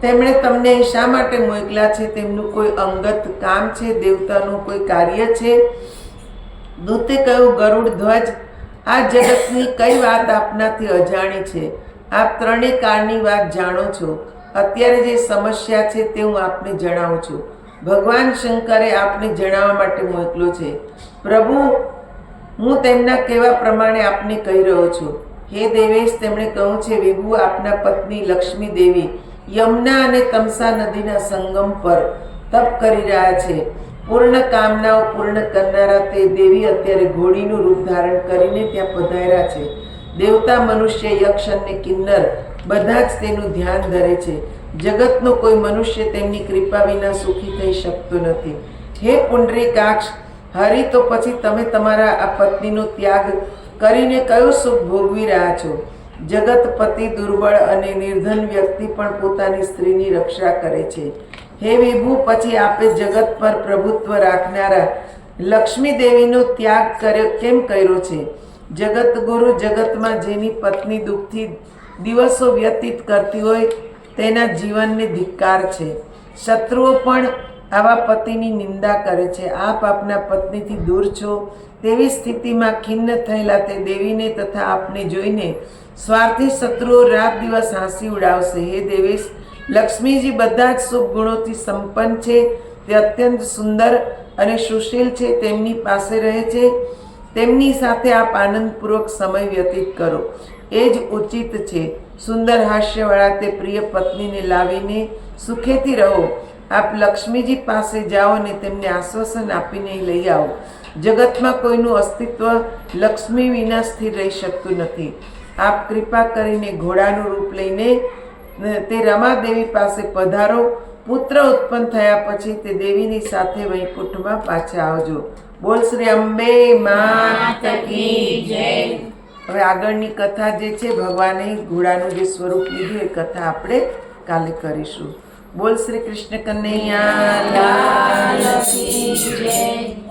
તેમણે તમને શા માટે મોકલ્યા છે? તેમનું કોઈ અંગત કામ છે? દેવતાનું કોઈ કાર્ય છે? દૂતે કહ્યું, ગરુડ ધ્વજ, આ જગતની કઈ વાત આપનાથી અજાણી છે? આપ ત્રણેય કાળની વાત જાણો છો. અત્યારે જે સમસ્યા છે તે હું આપને જણાવું છું. ભગવાન શંકરે આપને જણાવવા માટે મોકલ્યો છે. પ્રભુ, હું તેમના કહેવા પ્રમાણે આપને કહી રહ્યો છું. હે દેવેશ, તેમણે કહ્યું છે, વિભુ, આપના પત્ની લક્ષ્મી દેવી યમુના અને તમસા નદીના સંગમ પર તપ કરી રહ્યા છે. પૂર્ણ કામનાઓ પૂર્ણ કરનારા તે દેવી અત્યારે ઘોડીનું રૂપ ધારણ કરીને ત્યાં પધાર્યા છે. દેવતા, મનુષ્ય, યક્ષ અને કિન્નર બધા જ તેનું ધ્યાન ધરે છે. જગતનો કોઈ મનુષ્ય તેમની કૃપા વિના સુખી થઈ શકતો નથી. હે પુંડરીકાક્ષ, હરિ, તો પછી તમે તમારા આ પત્નીનો ત્યાગ કરીને કયો સુખ ભોગવી રહ્યા છો? જગતપતિ દુર્બળ અને નિર્ધન વ્યક્તિ પણ પોતાની સ્ત્રીની રક્ષા કરે છે. હે વિભુ, પછી આપે જગત પર પ્રભુત્વ રાખનારા લક્ષ્મી દેવીનો ત્યાગ કેમ કર્યો છે? જગત ગુરુ, જગતમાં જેની પત્ની દુઃખથી દિવસો વ્યતીત કરતી હોય તેના જીવનને ધિક્કાર છે. શત્રુઓ પણ આવા પતિની નિંદા કરે છે. આપ આપના પત્નીથી દૂર છો તેવી સ્થિતિમાં ખિન્ન થયેલા તે દેવીને તથા આપને જોઈને સ્વાર્થી શત્રુઓ રાત દિવસ હાંસી ઉડાવશે. હે દેવેશ, લક્ષ્મીજી બધા જ શુભ ગુણોથી સંપન્ન છે. તે અત્યંત સુંદર અને સુશીલ છે. તેમની પાસે રહે છે. તેમની સાથે આપ આનંદપૂર્વક સમય વ્યતીત કરો, એ જ ઉચિત છે. સુંદર હાસ્યવાળા તે પ્રિય પત્નીને લાવીને સુખેથી રહો. આપ લક્ષ્મીજી પાસે જાઓ અને તેમને આશ્વાસન આપીને લઈ આવો. જગતમાં કોઈનું અસ્તિત્વ લક્ષ્મી વિના સ્થિર રહી શકતું નથી. આપ કૃપા કરીને ઘોડાનું રૂપ લઈને તે રમાદેવી પાસે પધારો. પુત્ર ઉત્પન્ન થયા પછી તે દેવીની સાથે વૈકુંઠમાં પાછા આવજો. બોલ શ્રી અંબે માત કી જય. હવે આગળની કથા જે છે, ભગવાને ઘોડાનું જે સ્વરૂપ લીધું એ કથા આપણે કાલે કરીશું. બોલ શ્રી કૃષ્ણ કનૈયા લાલ કી જય.